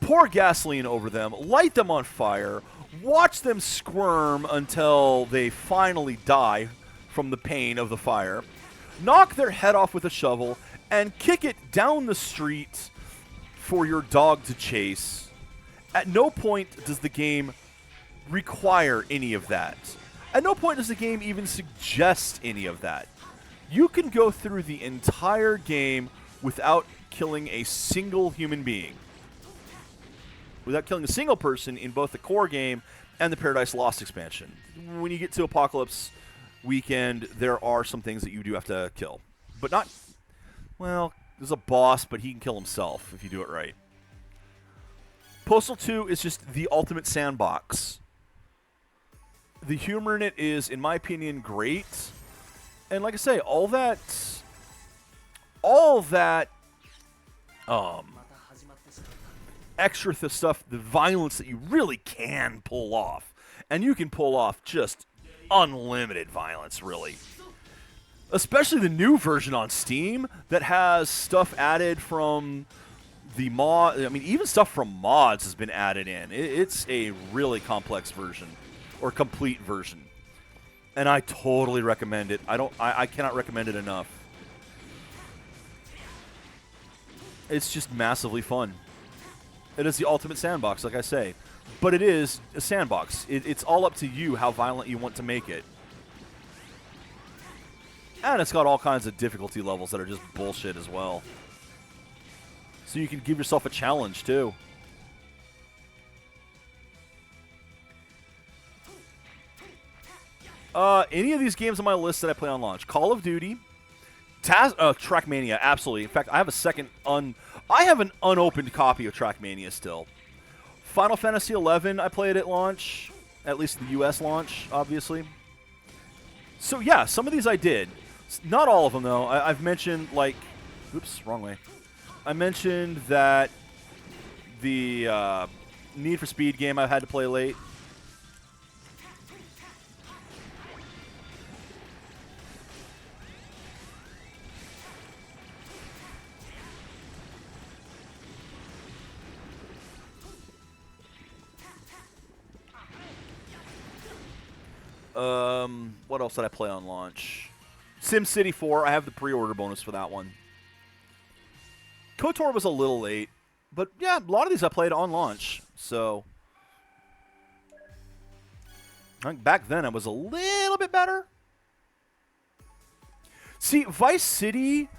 pour gasoline over them, light them on fire, watch them squirm until they finally die from the pain of the fire, knock their head off with a shovel, and kick it down the street for your dog to chase. At no point does the game require any of that. At no point does the game even suggest any of that. You can go through the entire game without killing a single human being. Without killing a single person in both the core game and the Paradise Lost expansion. When you get to Apocalypse Weekend, there are some things that you do have to kill. But not... Well, there's a boss, but he can kill himself if you do it right. Postal 2 is just the ultimate sandbox. The humor in it is, in my opinion, great. And like I say, all that extra stuff, the violence that you really can pull off. And you can pull off just unlimited violence, really. Especially the new version on Steam that has stuff added from the mod. I mean, even stuff from mods has been added in. It's a really complex version, or complete version. And I totally recommend it. I cannot recommend it enough. It's just massively fun. It is the ultimate sandbox, like I say. But it is a sandbox. It's all up to you how violent you want to make it. And it's got all kinds of difficulty levels that are just bullshit as well. So you can give yourself a challenge, too. Any of these games on my list that I play on launch. Call of Duty. Trackmania, absolutely. In fact, I have an unopened copy of Trackmania still. Final Fantasy XI, I played at launch. At least the US launch, obviously. So, yeah, some of these I did. Not all of them, though. I've mentioned, like... Oops, wrong way. I mentioned that the Need for Speed game I had to play late. What else did I play on launch? SimCity 4, I have the pre-order bonus for that one. KOTOR was a little late, but yeah, a lot of these I played on launch, so... I think back then I was a little bit better. See, Vice City,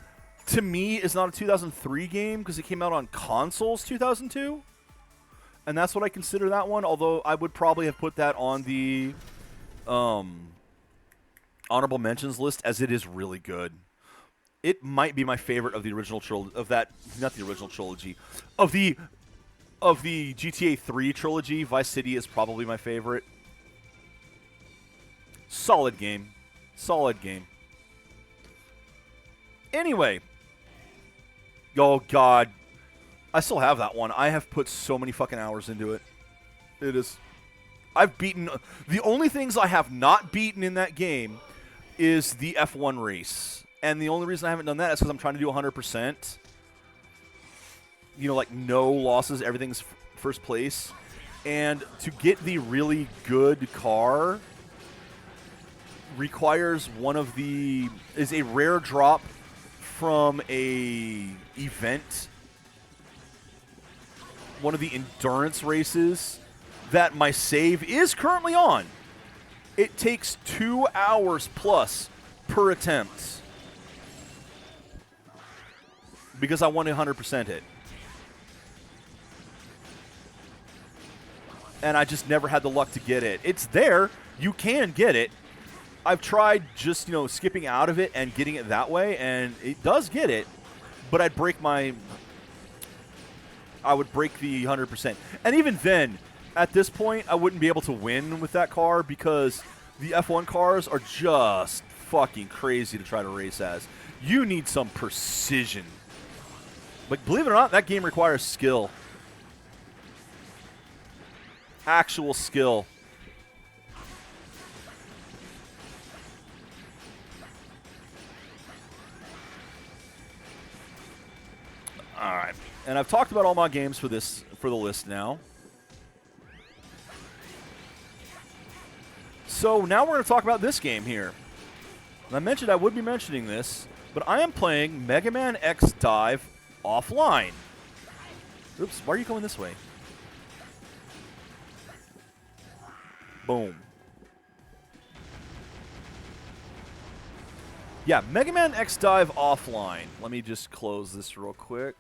to me, is not a 2003 game because it came out on consoles 2002. And that's what I consider that one, although I would probably have put that on the... honorable mentions list, as it is really good. It might be my favorite of the original trilogy, of that, not the original trilogy, of the GTA 3 trilogy. Vice City is probably my favorite. Solid game. Solid game. Anyway. Oh, God. I still have that one. I have put so many fucking hours into it. It is... I've beaten... The only things I have not beaten in that game is the F1 race. And the only reason I haven't done that is because I'm trying to do 100%. You know, like no losses, everything's first place. And to get the really good car requires is a rare drop from a event. One of the endurance races that my save is currently on. It takes 2 hours plus per attempt because I want to 100% it. And I just never had the luck to get it. It's there. You can get it. I've tried just, skipping out of it and getting it that way, and it does get it, but I would break the 100%. And even then, at this point, I wouldn't be able to win with that car because the F1 cars are just fucking crazy to try to race as. You need some precision. But believe it or not, that game requires skill. Actual skill. All right. And I've talked about all my games for the list now. So now we're going to talk about this game here. And I mentioned I would be mentioning this, but I am playing Mega Man X Dive offline. Oops, why are you going this way? Boom. Yeah, Mega Man X Dive offline. Let me just close this real quick.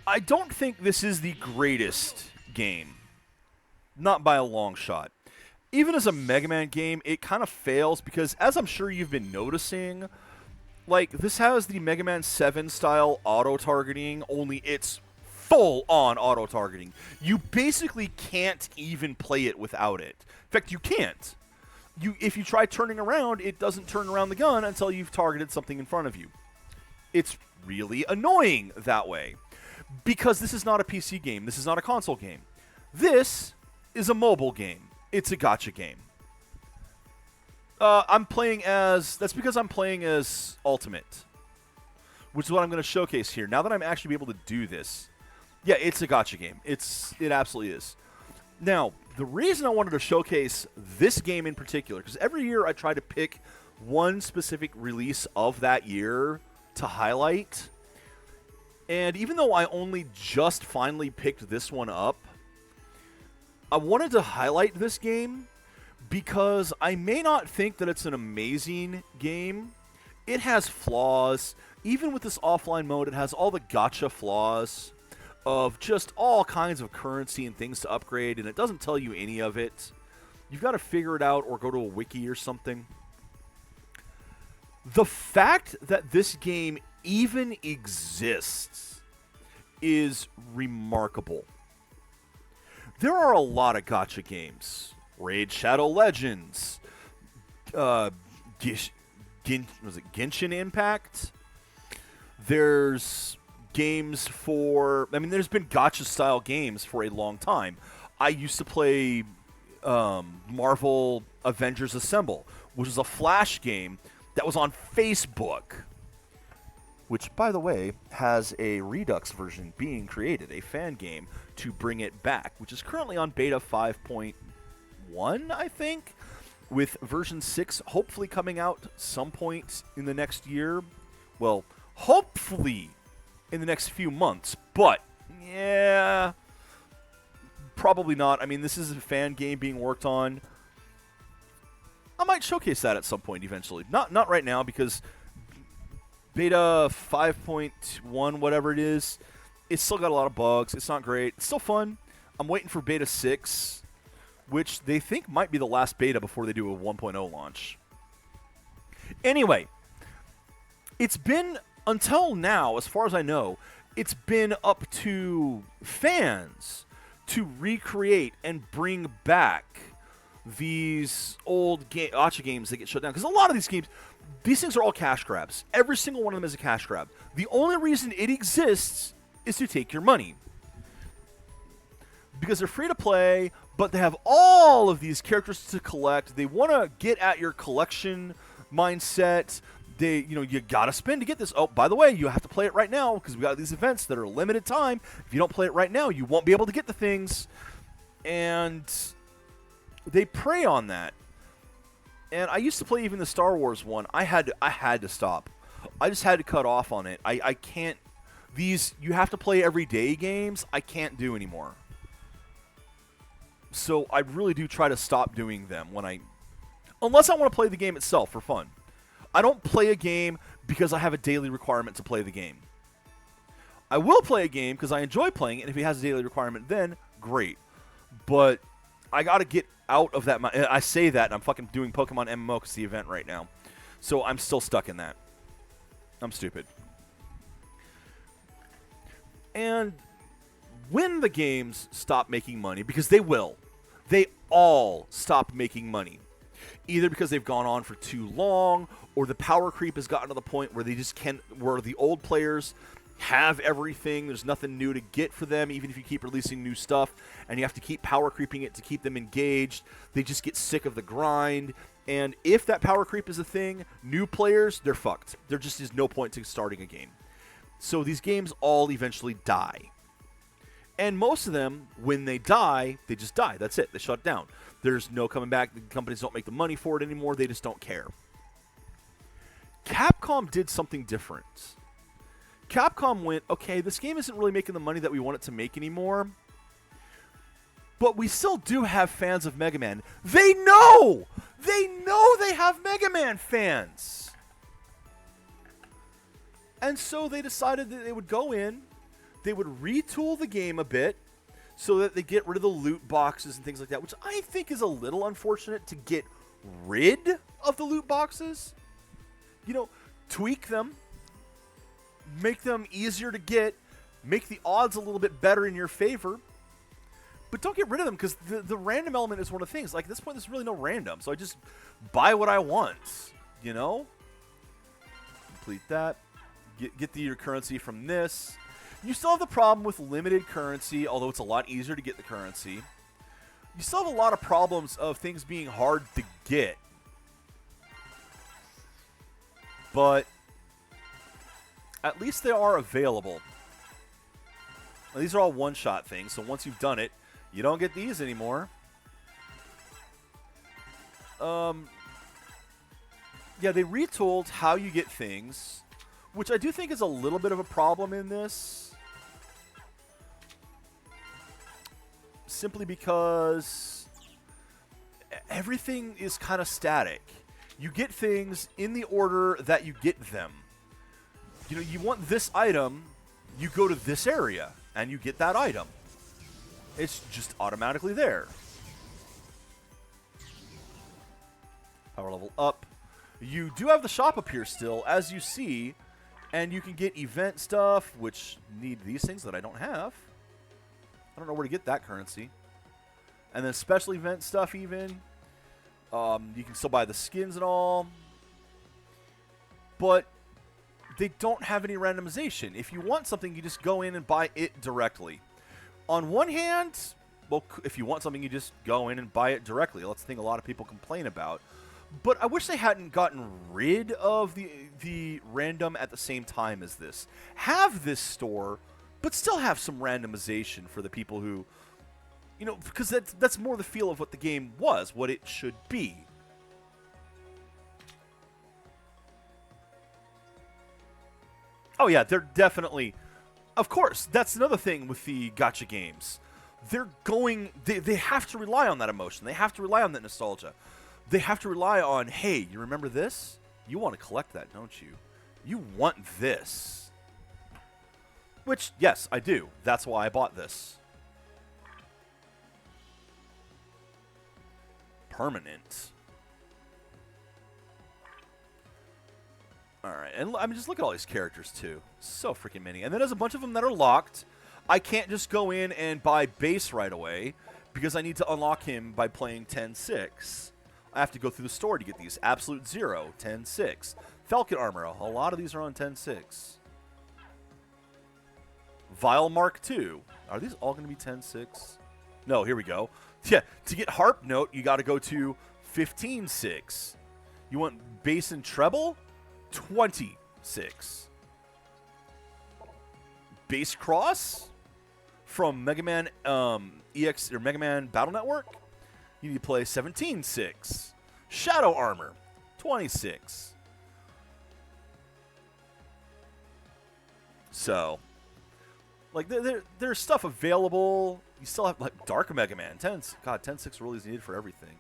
I don't think this is the greatest game. Not by a long shot. Even as a Mega Man game, it kind of fails because, as I'm sure you've been noticing, like, this has the Mega Man 7 style auto-targeting, only it's full-on auto-targeting. You basically can't even play it without it. In fact, you can't. If you try turning around, it doesn't turn around the gun until you've targeted something in front of you. It's really annoying that way. Because this is not a PC game. This is not a console game. This is a mobile game. It's a gacha game. That's because I'm playing as Ultimate, which is what I'm going to showcase here. Now that I'm actually able to do this, yeah, it's a gacha game. It absolutely is. Now, the reason I wanted to showcase this game in particular, because every year I try to pick one specific release of that year to highlight. And even though I only just finally picked this one up, I wanted to highlight this game because I may not think that it's an amazing game. It has flaws. Even with this offline mode, it has all the gacha flaws of just all kinds of currency and things to upgrade, and it doesn't tell you any of it. You've got to figure it out or go to a wiki or something. The fact that this game even exists is remarkable. There are a lot of gacha games. Raid Shadow Legends. Genshin Impact? There's games for... there's been gacha-style games for a long time. I used to play Marvel Avengers Assemble, which is a Flash game that was on Facebook, which, by the way, has a Redux version being created, a fan game, to bring it back, which is currently on beta 5.1, I think, with version 6 hopefully coming out some point in the next year. Well, hopefully in the next few months, but, yeah, probably not. This is a fan game being worked on. I might showcase that at some point eventually. Not right now, because beta 5.1, whatever it is, it's still got a lot of bugs. It's not great. It's still fun. I'm waiting for beta 6, which they think might be the last beta before they do a 1.0 launch. Anyway, it's been, until now, as far as I know, it's been up to fans to recreate and bring back these old gacha games that get shut down. Because a lot of these games, these things are all cash grabs. Every single one of them is a cash grab. The only reason it exists is to take your money. Because they're free to play, but they have all of these characters to collect. They want to get at your collection mindset. You gotta spend to get this. Oh, by the way, you have to play it right now because we got these events that are limited time. If you don't play it right now, you won't be able to get the things. And they prey on that. And I used to play even the Star Wars one. I had to stop. I just had to cut off on it. I can't These you have to play every day games, I can't do anymore. So I really do try to stop doing them unless I want to play the game itself for fun. I don't play a game because I have a daily requirement to play the game. I will play a game because I enjoy playing it, and if it has a daily requirement, then great. But I got to get out of that. I say that, and I'm fucking doing Pokemon MMO because the event right now. So I'm still stuck in that. I'm stupid. And when the games stop making money, because they will, they all stop making money. Either because they've gone on for too long, or the power creep has gotten to the point where they just can't, where the old players have everything, there's nothing new to get for them, even if you keep releasing new stuff, and you have to keep power creeping it to keep them engaged. They just get sick of the grind, and if that power creep is a thing, new players, they're fucked. There just is no point to starting a game. So these games all eventually die. And most of them, when they die, they just die. That's it. They shut down. There's no coming back. The companies don't make the money for it anymore. They just don't care. Capcom did something different. Capcom went, okay, this game isn't really making the money that we want it to make anymore, but we still do have fans of Mega Man. They know! They know they have Mega Man fans! And so they decided that they would go in, they would retool the game a bit, so that they get rid of the loot boxes and things like that, which I think is a little unfortunate to get rid of the loot boxes. You know, tweak them, make them easier to get, make the odds a little bit better in your favor, but don't get rid of them, because the random element is one of the things. Like, at this point, there's really no random, so I just buy what I want, you know? Complete that. Get your currency from this. You still have the problem with limited currency, although it's a lot easier to get the currency. You still have a lot of problems of things being hard to get. But at least they are available. Now, these are all one-shot things, so once you've done it, you don't get these anymore. Yeah, they retooled how you get things, which I do think is a little bit of a problem in this. Simply because everything is kind of static. You get things in the order that you get them. You know, you want this item, you go to this area, and you get that item. It's just automatically there. Power level up. You do have the shop up here still, as you see, and you can get event stuff, which need these things that I don't have. I don't know where to get that currency. And then special event stuff even. You can still buy the skins and all. But they don't have any randomization. If you want something, you just go in and buy it directly. On one hand, well, if you want something, you just go in and buy it directly. That's the thing a lot of people complain about. But I wish they hadn't gotten rid of the random at the same time as this. Have this store, but still have some randomization for the people who, you know, because that's more the feel of what the game was, what it should be. Oh yeah, they're definitely, of course, that's another thing with the gacha games. They have to rely on that emotion. They have to rely on that nostalgia. They have to rely on, hey, you remember this? You want to collect that, don't you? You want this. Which, yes, I do. That's why I bought this. Permanent. Alright, and I mean, just look at all these characters, too. So freaking many. And then there's a bunch of them that are locked. I can't just go in and buy base right away, because I need to unlock him by playing 10-6. I have to go through the store to get these. Absolute Zero, 10-6. Falcon Armor, a lot of these are on 10-6. Vile Mark II. Are these all going to be 10-6? No, here we go. Yeah, to get Harp Note, you got to go to 15-6. You want bass and treble? 26. Bass Cross from Mega Man EX or Mega Man Battle Network. You need to play 17-6. Shadow Armor, 26. So, Like, there's stuff available. You still have, like, Dark Mega Man. God, 10.6 really is needed for everything.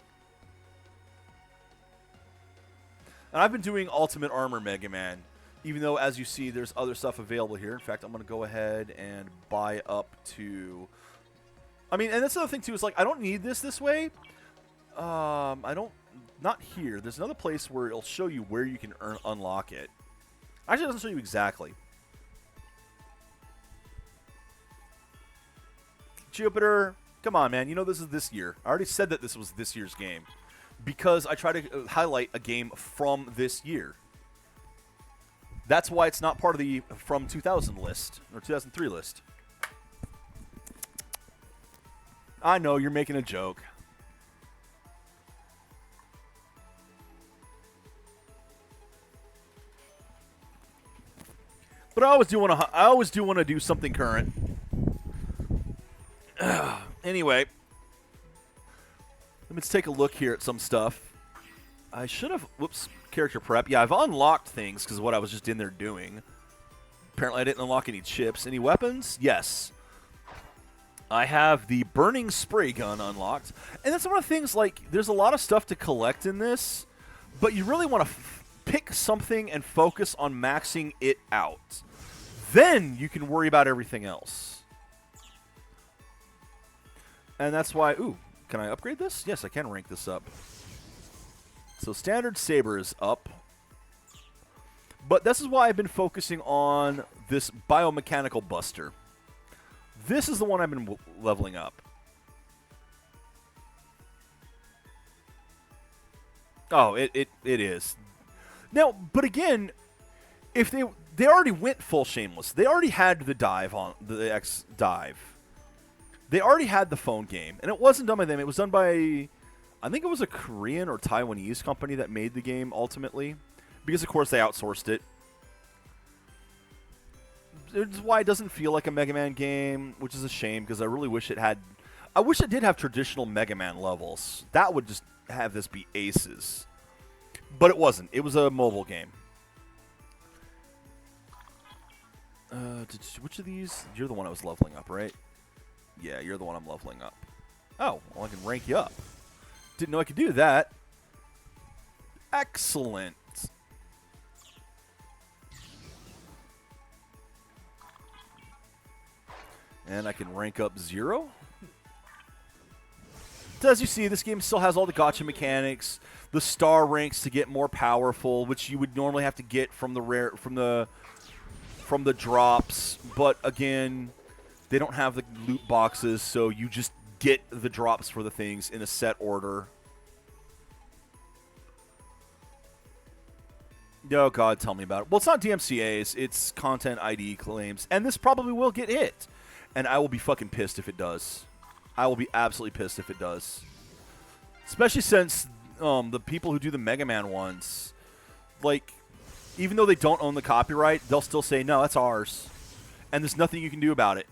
And I've been doing Ultimate Armor Mega Man, even though, as you see, there's other stuff available here. In fact, I'm going to go ahead and buy up to... I mean, and that's the other thing, too, is, like, I don't need this way. I don't... Not here. There's another place where it'll show you where you can unlock it. Actually, it doesn't show you exactly. Jupiter, come on, man. You know this is this year. I already said that this was this year's game because I try to highlight a game from this year. That's why it's not part of the from 2000 list or 2003 list. I know, you're making a joke. But I always do want to do something current. Anyway, let's take a look here at some stuff. I should have... Whoops. Character prep. Yeah, I've unlocked things because of what I was just in there doing. Apparently, I didn't unlock any chips. Any weapons? Yes. I have the burning spray gun unlocked. And that's one of the things, like, there's a lot of stuff to collect in this, but you really want to pick something and focus on maxing it out. Then you can worry about everything else. And that's why... Ooh, can I upgrade this? Yes, I can rank this up. So standard saber is up. But this is why I've been focusing on this biomechanical buster. This is the one I've been leveling up. Oh, it is. Now, but again, if they already went full shameless. They already had the dive on the X dive. They already had the phone game, and it wasn't done by them. It was done by, I think it was a Korean or Taiwanese company that made the game ultimately, because of course they outsourced it. It's why it doesn't feel like a Mega Man game, which is a shame because I really wish it had. I wish it did have traditional Mega Man levels. That would just have this be aces. But it wasn't. It was a mobile game. Which of these? You're the one I was leveling up, right? Yeah, you're the one I'm leveling up. Oh, well, I can rank you up. Didn't know I could do that. Excellent. And I can rank up 0. So as you see, this game still has all the gacha mechanics, the star ranks to get more powerful, which you would normally have to get from the drops. But again, they don't have the loot boxes, so you just get the drops for the things in a set order. Oh, God, tell me about it. Well, it's not DMCAs. It's content ID claims. And this probably will get hit. And I will be fucking pissed if it does. I will be absolutely pissed if it does. Especially since the people who do the Mega Man ones, like, even though they don't own the copyright, they'll still say, no, that's ours. And there's nothing you can do about it.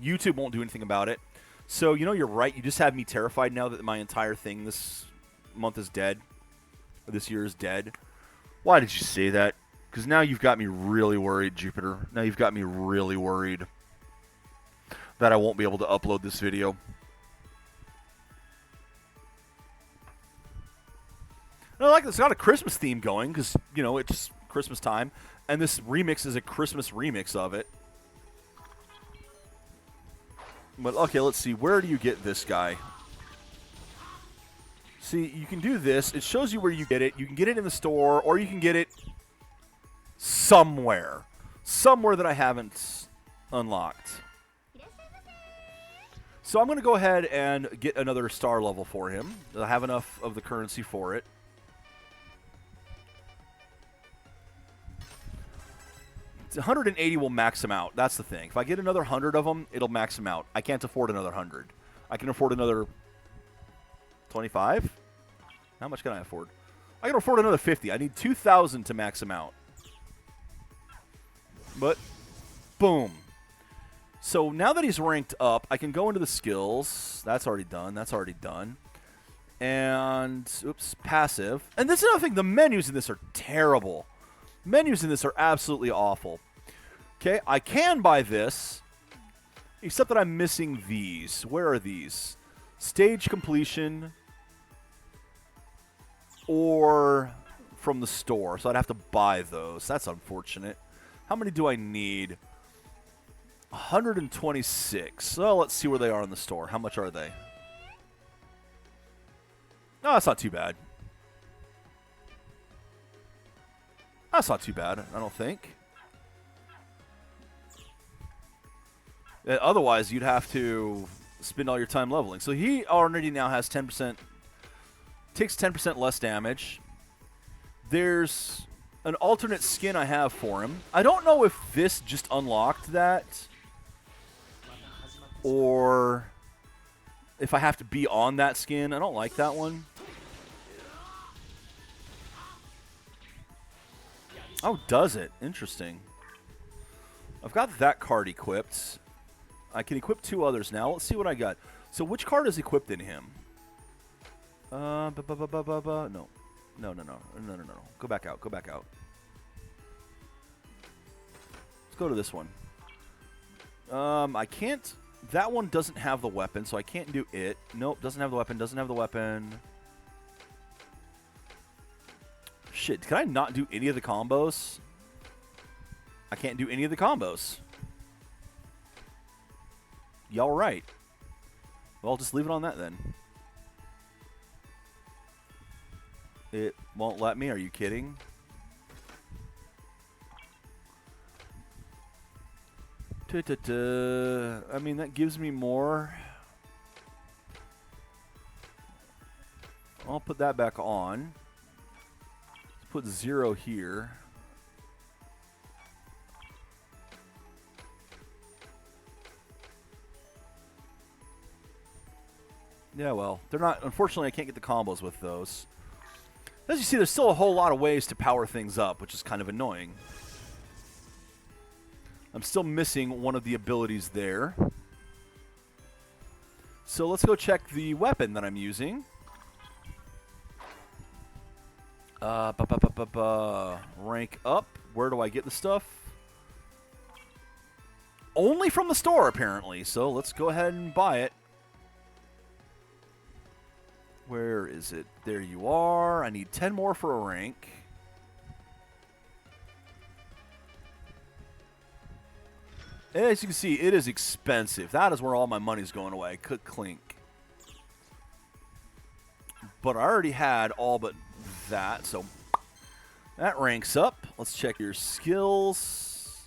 YouTube won't do anything about it. So, you know, you're right. You just have me terrified now that my entire thing this month is dead. Or this year is dead. Why did you say that? Because now you've got me really worried, Jupiter. Now you've got me really worried that I won't be able to upload this video. And I like this. It's got a Christmas theme going because, you know, it's Christmas time. And this remix is a Christmas remix of it. But, okay, let's see. Where do you get this guy? See, you can do this. It shows you where you get it. You can get it in the store, or you can get it somewhere. Somewhere that I haven't unlocked. So I'm going to go ahead and get another star level for him. I have enough of the currency for it. It's 180 will max him out. That's the thing. If I get another 100 of them, it'll max him out. I can't afford another 100. I can afford another 25? How much can I afford? I can afford another 50. I need 2,000 to max him out. But, boom. So now that he's ranked up, I can go into the skills. That's already done. That's already done. And, oops, passive. And this is another thing. The menus in this are terrible. Menus in this are absolutely awful. Okay, I can buy this, except that I'm missing these. Where are these? Stage completion or from the store. So I'd have to buy those. That's unfortunate. How many do I need? 126. So let's see where they are in the store. How much are they? No, that's not too bad. That's not too bad, I don't think. Otherwise, you'd have to spend all your time leveling. So he already now has 10%, takes 10% less damage. There's an alternate skin I have for him. I don't know if this just unlocked that, or if I have to be on that skin. I don't like that one. Oh, does it? Interesting. I've got that card equipped. I can equip 2 others now. Let's see what I got. So which card is equipped in him? No. No. Go back out. Go back out. Let's go to this one. I can't... That one doesn't have the weapon, so I can't do it. Nope, doesn't have the weapon. Doesn't have the weapon. Shit, can I not do any of the combos? I can't do any of the combos. Y'all right. Well, I'll just leave it on that then. It won't let me? Are you kidding? I mean, that gives me more. I'll put that back on. Let's put 0 here. Yeah, well, they're not... Unfortunately, I can't get the combos with those. As you see, there's still a whole lot of ways to power things up, which is kind of annoying. I'm still missing one of the abilities there. So let's go check the weapon that I'm using. Rank up. Where do I get the stuff? Only from the store, apparently. So let's go ahead and buy it. Where is it? There you are. I need 10 more for a rank. As you can see, it is expensive. That is where all my money's going away. Clink. But I already had all but that, so that ranks up. Let's check your skills.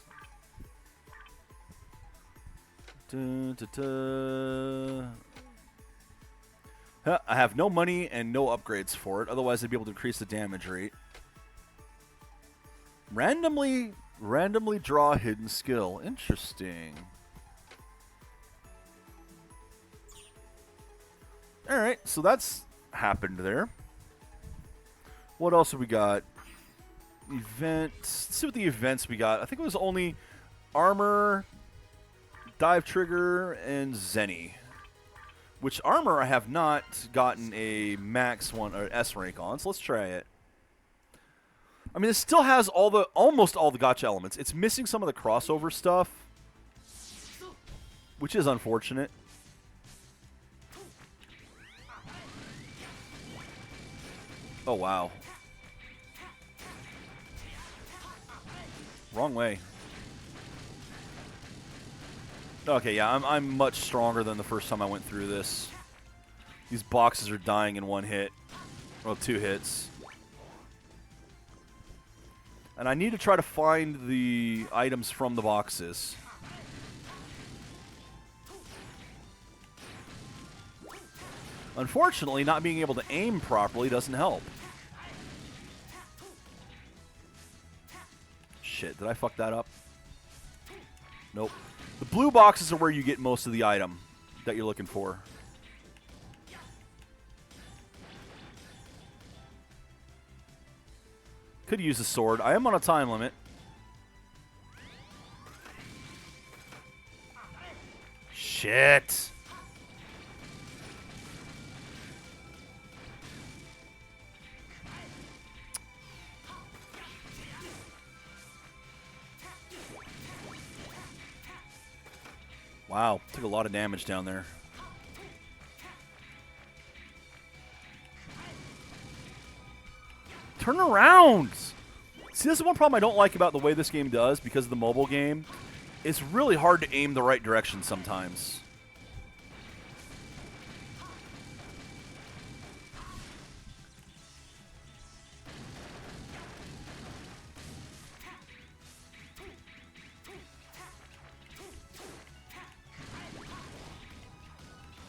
I have no money and no upgrades for it. Otherwise, I'd be able to increase the damage rate. Randomly draw a hidden skill. Interesting. Alright, so that's happened there. What else have we got? Events. Let's see what the events we got. I think it was only armor, dive trigger, and Zenny. Which armor I have not gotten a max one or S rank on, so let's try it. I mean, it still has almost all the gacha elements. It's missing some of the crossover stuff, which is unfortunate. Oh, wow. Wrong way. Okay, yeah, I'm much stronger than the first time I went through this. These boxes are dying in 1 hit. Well, 2 hits. And I need to try to find the items from the boxes. Unfortunately, not being able to aim properly doesn't help. Shit, did I fuck that up? Nope. The blue boxes are where you get most of the item that you're looking for. Could use a sword. I am on a time limit. Shit. Wow, took a lot of damage down there. Turn around! See, this is one problem I don't like about the way this game does because of the mobile game. It's really hard to aim the right direction sometimes.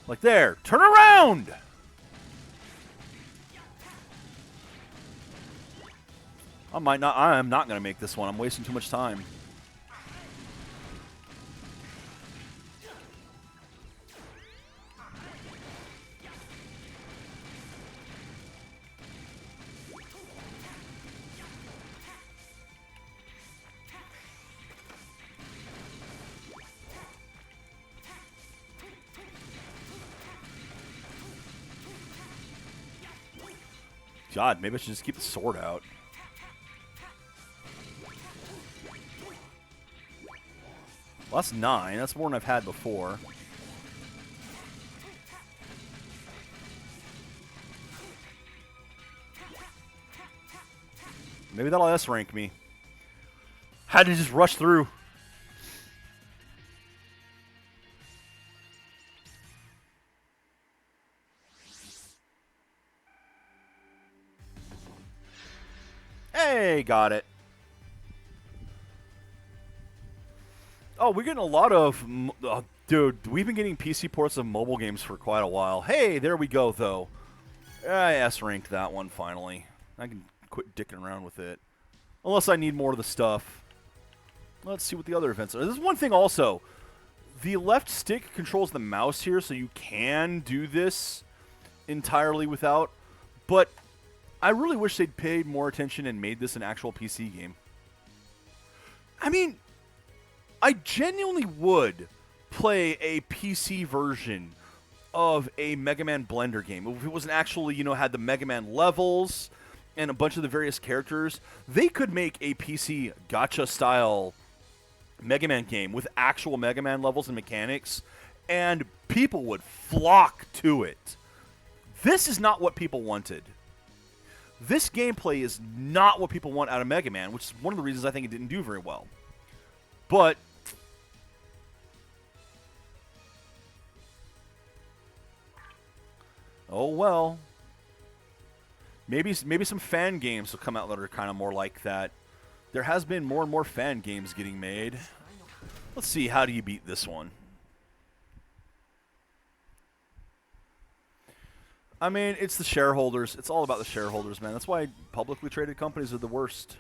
Like there. Turn around! I'm not going to make this one. I'm wasting too much time. God, maybe I should just keep the sword out. Well, that's 9. That's more than I've had before. Maybe that'll S-rank me. Had to just rush through. Hey, got it. Oh, we're getting a lot of... dude, we've been getting PC ports of mobile games for quite a while. Hey, there we go, though. I S-ranked that one, finally. I can quit dicking around with it. Unless I need more of the stuff. Let's see what the other events are. There's one thing also. The left stick controls the mouse here, so you can do this entirely without. But I really wish they'd paid more attention and made this an actual PC game. I mean, I genuinely would play a PC version of a Mega Man Blender game. If it wasn't actually, had the Mega Man levels and a bunch of the various characters, they could make a PC gacha style Mega Man game with actual Mega Man levels and mechanics, and people would flock to it. This is not what people wanted. This gameplay is not what people want out of Mega Man, which is one of the reasons I think it didn't do very well. But oh well. Maybe some fan games will come out that are kind of more like that. There has been more and more fan games getting made. Let's see, how do you beat this one? I mean, it's the shareholders. It's all about the shareholders, man. That's why publicly traded companies are the worst.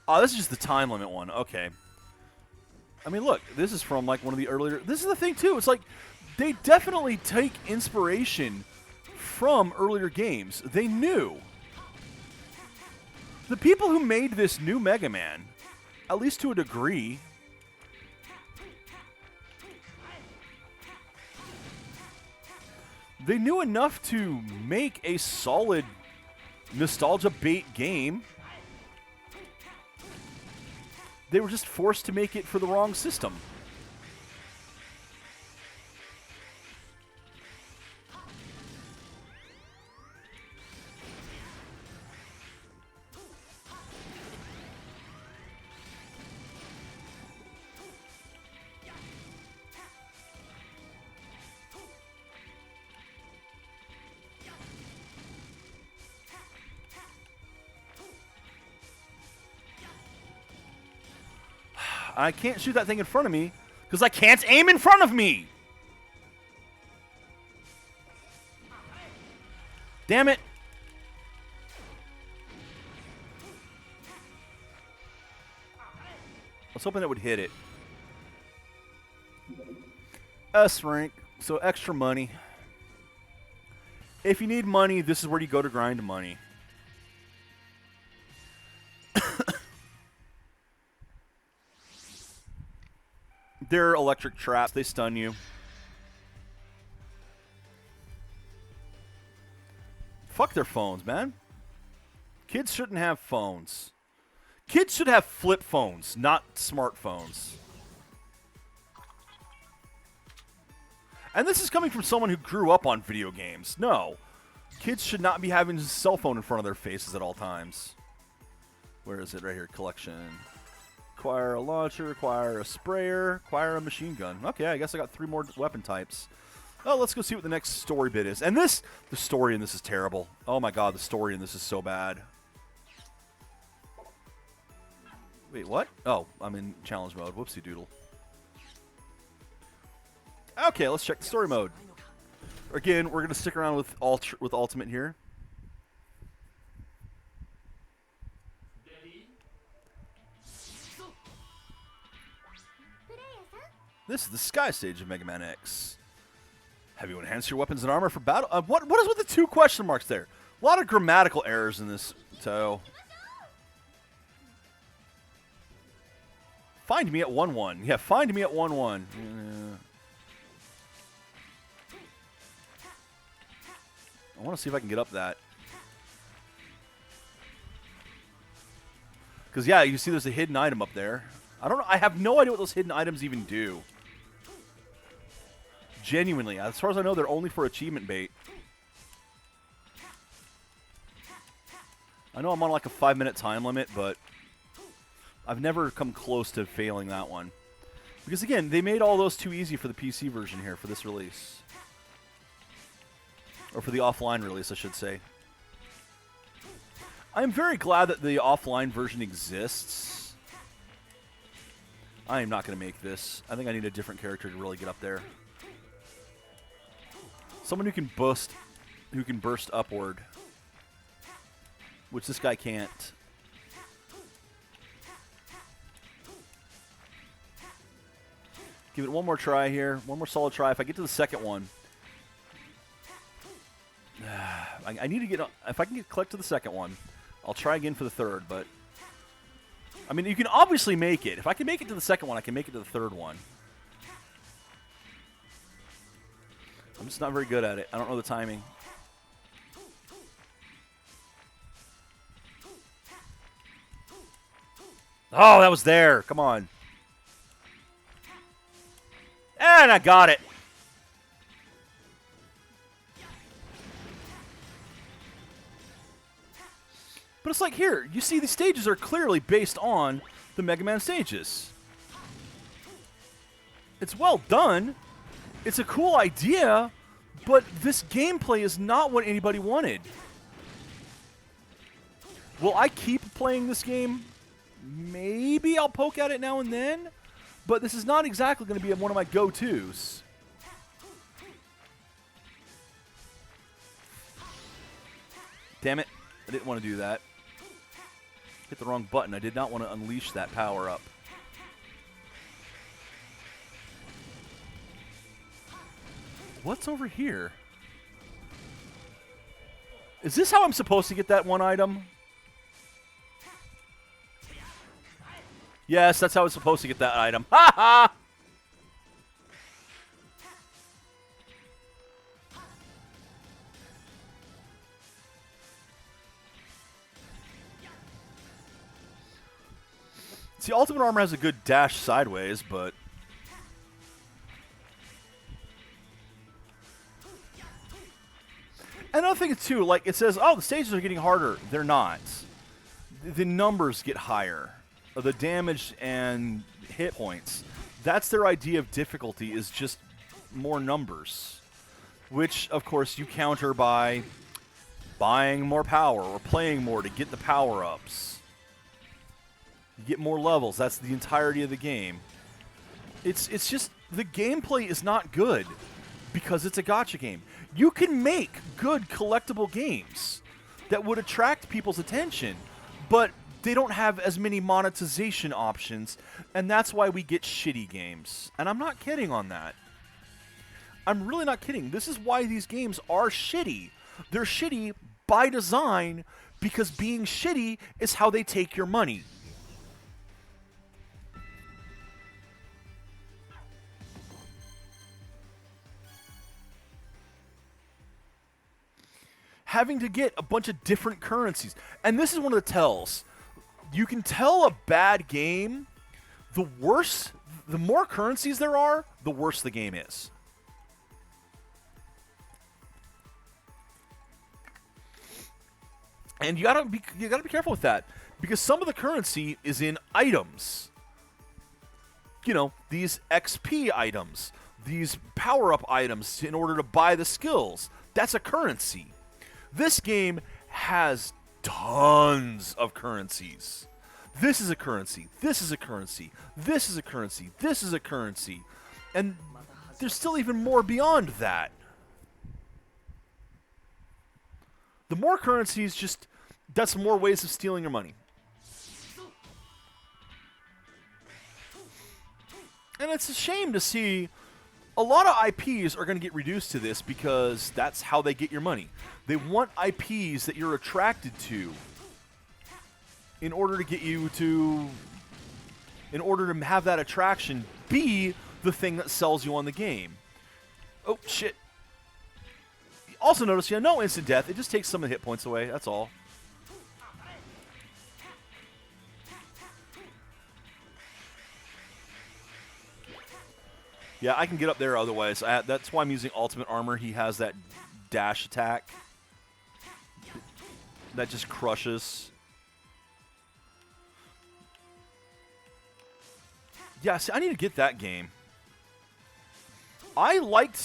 Oh, this is just the time limit one. Okay. I mean, look, this is from like one of the earlier... This is the thing, too. It's like they definitely take inspiration from earlier games. They knew. The people who made this new Mega Man, at least to a degree, they knew enough to make a solid nostalgia bait game. They were just forced to make it for the wrong system. I can't shoot that thing in front of me because I can't aim in front of me. Damn it. I was hoping it would hit it. S rank, so extra money. If you need money, this is where you go to grind money. They're electric traps. They stun you. Fuck their phones, man. Kids shouldn't have phones. Kids should have flip phones, not smartphones. And this is coming from someone who grew up on video games. No. Kids should not be having a cell phone in front of their faces at all times. Where is it? Right here. Collection. Acquire a launcher. Acquire a sprayer. Acquire a machine gun. Okay, I guess I got 3 more weapon types. Oh, let's go see what the next story bit is. And the story in this is terrible. Oh my god, the story in this is so bad. Wait, what? Oh, I'm in challenge mode. Whoopsie doodle. Okay, let's check the story mode. Again, we're going to stick around with Ultimate here. This is the Sky stage of Mega Man X. Have you enhanced your weapons and armor for battle? What is with the 2 question marks there? A lot of grammatical errors in this, so... Find me at 1-1. Yeah, find me at 1-1. I want to see if I can get up that. Because, yeah, you see there's a hidden item up there. I don't know. I have no idea what those hidden items even do. Genuinely. As far as I know, they're only for achievement bait. I know I'm on like a 5-minute time limit, but I've never come close to failing that one. Because, again, they made all those too easy for the PC version here for this release. Or for the offline release, I should say. I'm very glad that the offline version exists. I am not going to make this. I think I need a different character to really get up there. Someone who can burst upward. Which this guy can't. Give it one more try here. One more solid try. If I get to the second one... I need to get... If I can collect to the second one, I'll try again for the third, but... I mean, you can obviously make it. If I can make it to the second one, I can make it to the third one. I'm just not very good at it. I don't know the timing. Oh, that was there. Come on. And I got it. But it's like here, you see the stages are clearly based on the Mega Man stages. It's well done. It's a cool idea, but this gameplay is not what anybody wanted. Will I keep playing this game? Maybe I'll poke at it now and then, but this is not exactly going to be one of my go-tos. Damn it. I didn't want to do that. Hit the wrong button. I did not want to unleash that power up. What's over here? Is this how I'm supposed to get that one item? Yes, that's how I'm supposed to get that item. Ha ha! See, Ultimate Armor has a good dash sideways, but... Another thing, too, like, it says, oh, the stages are getting harder. They're not. The numbers get higher. The damage and hit points. That's their idea of difficulty, is just more numbers. Which, of course, you counter by buying more power or playing more to get the power-ups. You get more levels. That's the entirety of the game. It's just, the gameplay is not good because it's a gacha game. You can make good collectible games that would attract people's attention, but they don't have as many monetization options, and that's why we get shitty games. And I'm not kidding on that. I'm really not kidding. This is why these games are shitty. They're shitty by design because being shitty is how they take your money. Having to get a bunch of different currencies. And this is one of the tells. You can tell a bad game, the more currencies there are, the worse the game is. And you gotta be careful with that, because some of the currency is in items. You know, these XP items, these power-up items in order to buy the skills. That's a currency. This game has tons of currencies. This is a currency. This is a currency. This is a currency. This is a currency. And there's still even more beyond that. The more currencies, just that's more ways of stealing your money. And it's a shame to see a lot of IPs are going to get reduced to this, because that's how they get your money. They want IPs that you're attracted to in order to get you to, in order to have that attraction be the thing that sells you on the game. Oh, shit. Also notice, yeah, no instant death. It just takes some of the hit points away. That's all. Yeah, I can get up there otherwise. That's why I'm using ultimate armor. He has that dash attack that just crushes. Yeah, see, I need to get that game. I liked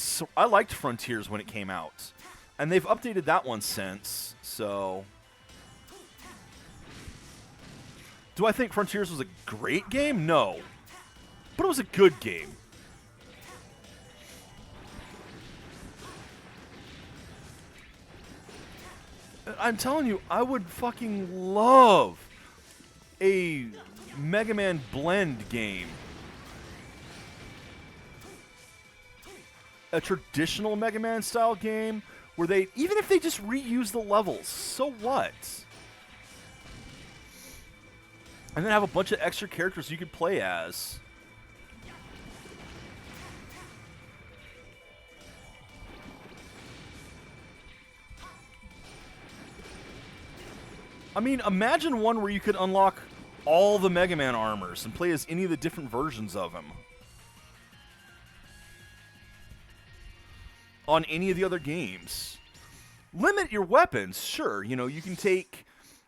Frontiers when it came out, and they've updated that one since. So, do I think Frontiers was a great game? No, but it was a good game. I'm telling you, I would fucking love a Mega Man blend game. A traditional Mega Man style game where they, even if they just reuse the levels, so what? And then have a bunch of extra characters you could play as. I mean, imagine one where you could unlock all the Mega Man armors and play as any of the different versions of them on any of the other games. Limit your weapons, sure. You know, you can take,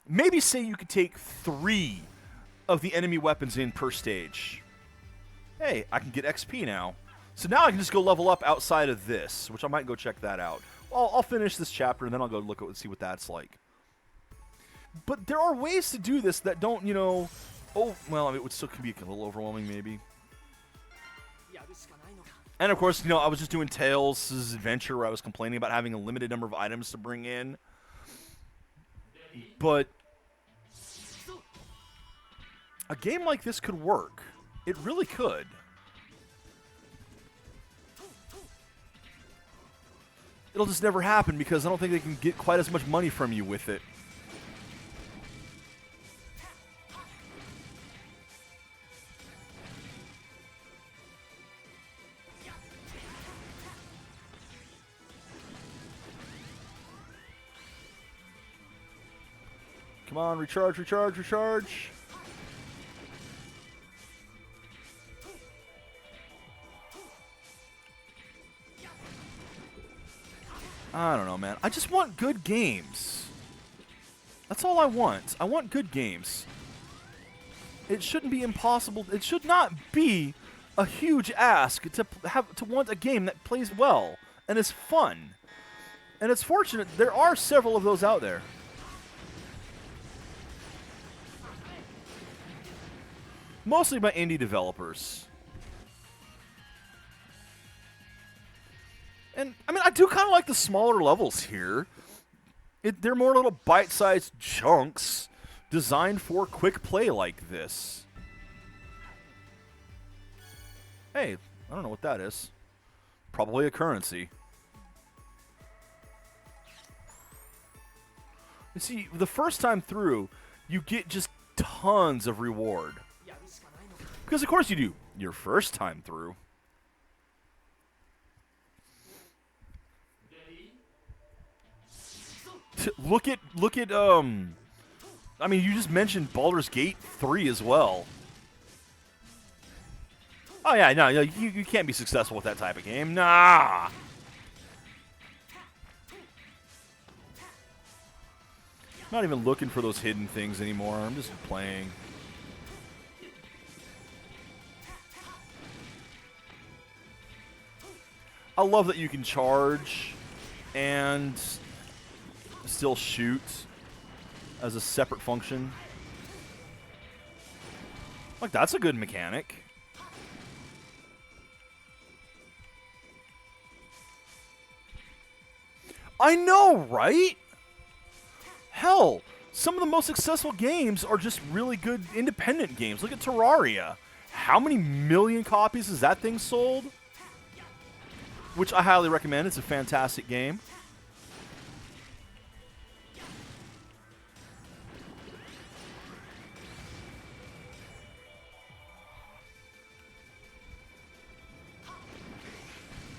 maybe say you could take 3 of the enemy weapons in per stage. Hey, I can get XP now. So now I can just go level up outside of this, which I might go check that out. I'll finish this chapter and then I'll go look at and see what that's like. But there are ways to do this that don't, you know... Oh, well, I mean, it would still be a little overwhelming, maybe. And, of course, you know, I was just doing Tails' adventure where I was complaining about having a limited number of items to bring in. But a game like this could work. It really could. It'll just never happen because I don't think they can get quite as much money from you with it. Come on, recharge, recharge, recharge. I don't know, man. I just want good games. That's all I want. I want good games. It shouldn't be impossible. It should not be a huge ask to want a game that plays well and is fun. And it's fortunate there are several of those out there. Mostly by indie developers. And, I mean, I do kind of like the smaller levels here. They're more little bite-sized chunks designed for quick play like this. Hey, I don't know what that is. Probably a currency. You see, the first time through, you get just tons of reward. Because of course you do, your first time through. Look at, I mean, you just mentioned Baldur's Gate 3 as well. Oh yeah, no, you can't be successful with that type of game. Nah! I'm not even looking for those hidden things anymore. I'm just playing. I love that you can charge and still shoot as a separate function. Like, that's a good mechanic. I know, right? Hell, some of the most successful games are just really good independent games. Look at Terraria. How many million copies has that thing sold? Which I highly recommend. It's a fantastic game.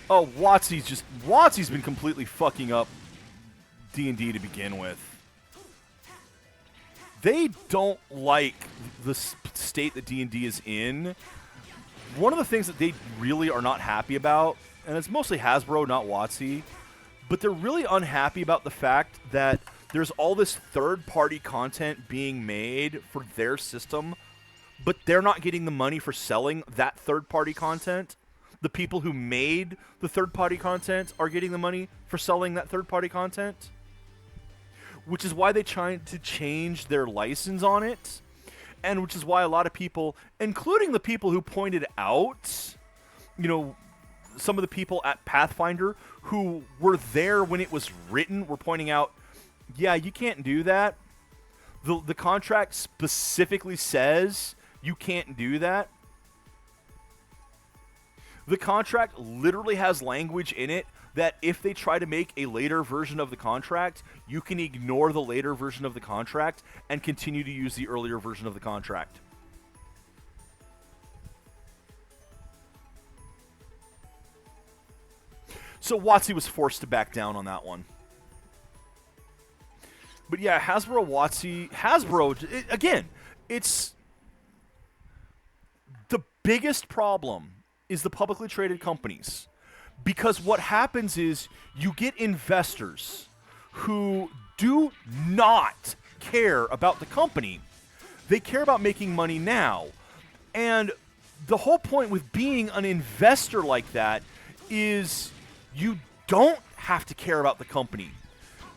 Oh, WotC's been completely fucking up D&D to begin with. They don't like the state that D&D is in. One of the things that they really are not happy about, and it's mostly Hasbro, not WotC, but they're really unhappy about the fact that there's all this third-party content being made for their system, but they're not getting the money for selling that third-party content. The people who made the third-party content are getting the money for selling that third-party content, which is why they tried to change their license on it, and which is why a lot of people, including the people who pointed out, you know, some of the people at Pathfinder who were there when it was written were pointing out, yeah, you can't do that. The contract specifically says you can't do that. The contract literally has language in it that if they try to make a later version of the contract, you can ignore the later version of the contract and continue to use the earlier version of the contract. So WotC was forced to back down on that one. But yeah, Hasbro, WotC, Hasbro, again, it's the biggest problem is the publicly traded companies. Because what happens is you get investors who do not care about the company. They care about making money now. And the whole point with being an investor like that is you don't have to care about the company.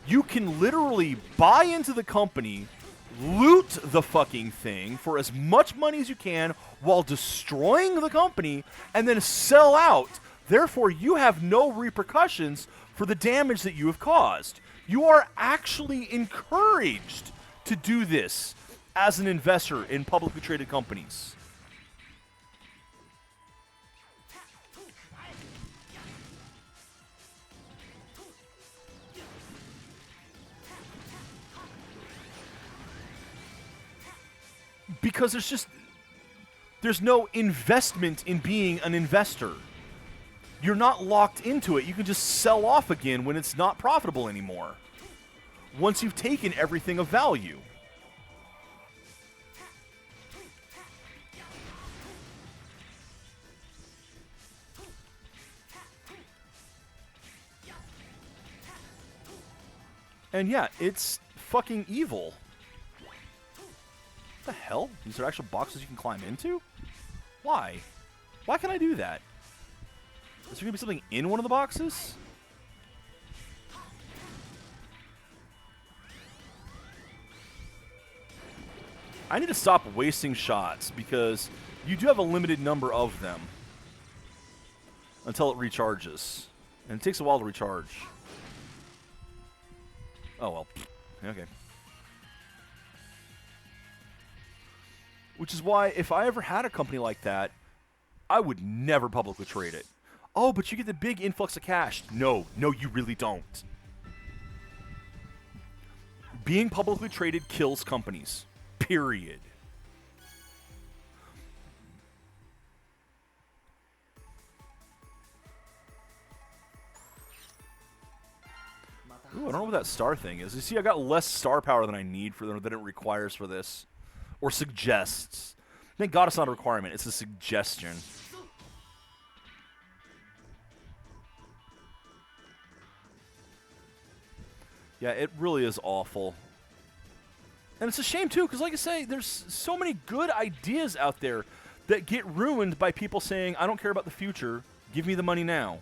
You can literally buy into the company, loot the fucking thing for as much money as you can while destroying the company, and then sell out. Therefore, you have no repercussions for the damage that you have caused. You are actually encouraged to do this as an investor in publicly traded companies. Because there's no investment in being an investor. You're not locked into it. You can just sell off again when it's not profitable anymore. Once you've taken everything of value. And yeah, it's fucking evil. What the hell? These are actual boxes you can climb into? Why? Why can I do that? Is there going to be something in one of the boxes? I need to stop wasting shots because you do have a limited number of them until it recharges. And it takes a while to recharge. Oh, well. Okay. Which is why, if I ever had a company like that, I would never publicly trade it. Oh, but you get the big influx of cash. No, you really don't. Being publicly traded kills companies. Period. Ooh, I don't know what that star thing is. You see, I got less star power than I need for them, than it requires for this. Or suggests. Thank God it's not a requirement. It's a suggestion. Yeah, it really is awful. And it's a shame, too, because like I say, there's so many good ideas out there that get ruined by people saying, I don't care about the future, give me the money now.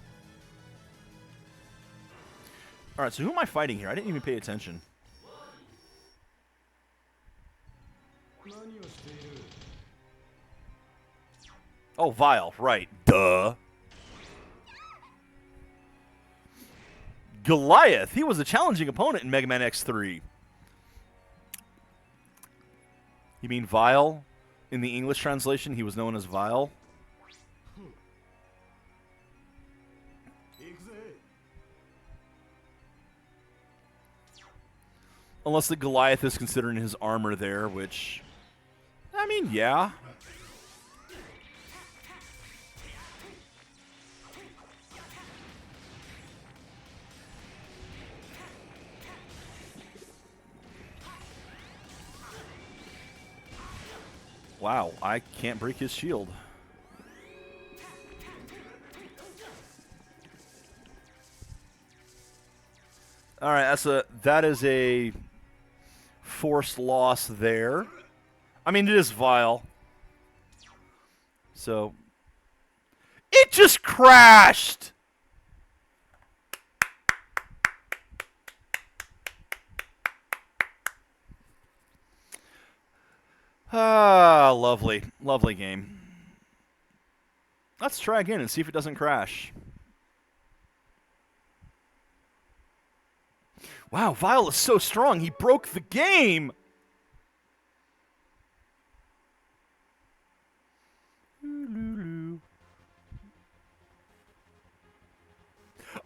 All right, so who am I fighting here? I didn't even pay attention. Oh, Vile, right. Duh. Goliath. He was a challenging opponent in Mega Man X3. You mean Vile? In the English translation, he was known as Vile? Unless the Goliath is considering his armor there, which... I mean, yeah. Wow, I can't break his shield. All right, that is a forced loss there. I mean, it is Vile. So it just crashed. Ah, lovely. Lovely game. Let's try again and see if it doesn't crash. Wow, Vile is so strong. He broke the game.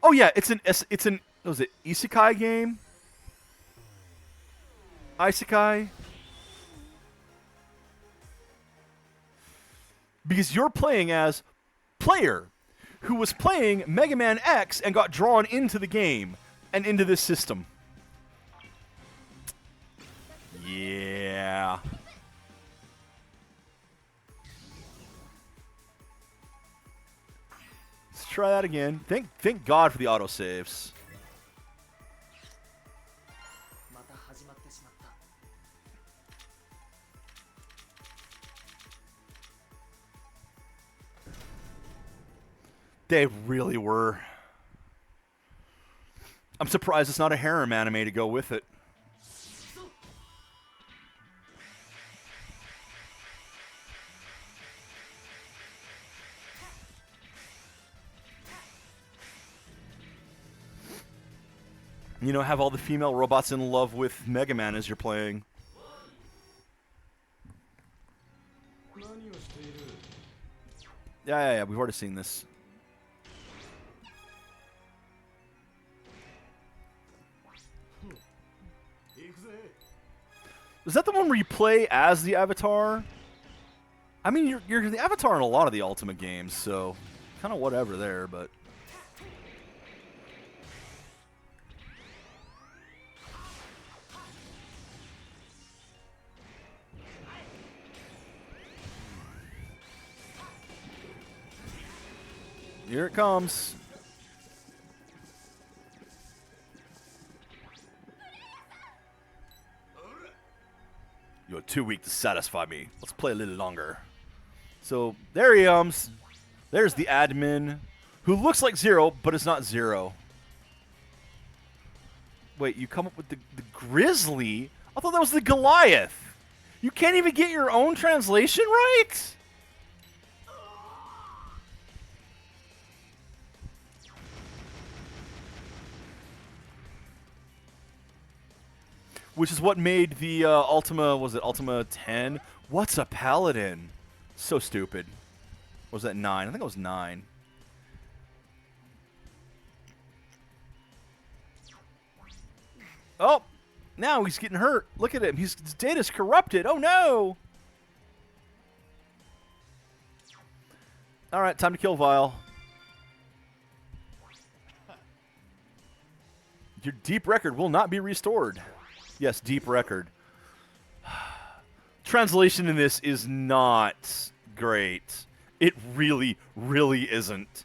Oh yeah, it's an what was it, Isekai game? Isekai? Because you're playing as player who was playing Mega Man X and got drawn into the game and into this system. Yeah. Let's try that again. Thank God for the autosaves. They really were. I'm surprised it's not a harem anime to go with it. You know, have all the female robots in love with Mega Man as you're playing. Yeah, we've already seen this. Is that the one where you play as the Avatar? I mean, you're the Avatar in a lot of the Ultimate games, so kind of whatever there, but... Here it comes. You're too weak to satisfy me. Let's play a little longer. So, there he comes. There's the admin, who looks like Zero, but is not Zero. Wait, you come up with the Grizzly? I thought that was the Goliath. You can't even get your own translation right? Which is what made the Ultima, was it Ultima 10? What's a Paladin? So stupid. Or was that 9? I think it was 9. Oh! Now he's getting hurt. Look at him. His data's corrupted. Oh no! Alright, time to kill Vile. Your deep record will not be restored. Yes, deep record. Translation in this is not great. It really, really isn't.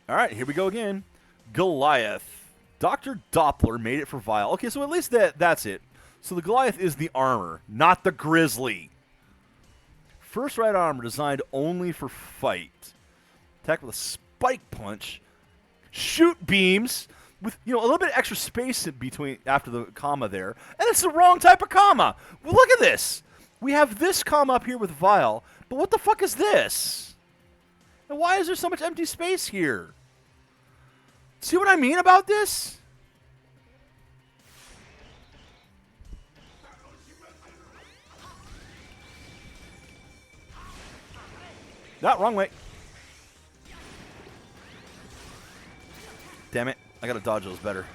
Alright, here we go again. Goliath. Dr. Doppler made it for Vile. Okay, so at least that's it. So the Goliath is the armor, not the Grizzly. First right armor designed only for fight. Attack with a spike punch. Shoot beams with a little bit extra space in between after the comma there. And it's the wrong type of comma. Well, look at this. We have this comma up here with Vile, but what the fuck is this? And why is there so much empty space here? See what I mean about this? Not wrong way. Damn it. I gotta dodge those better.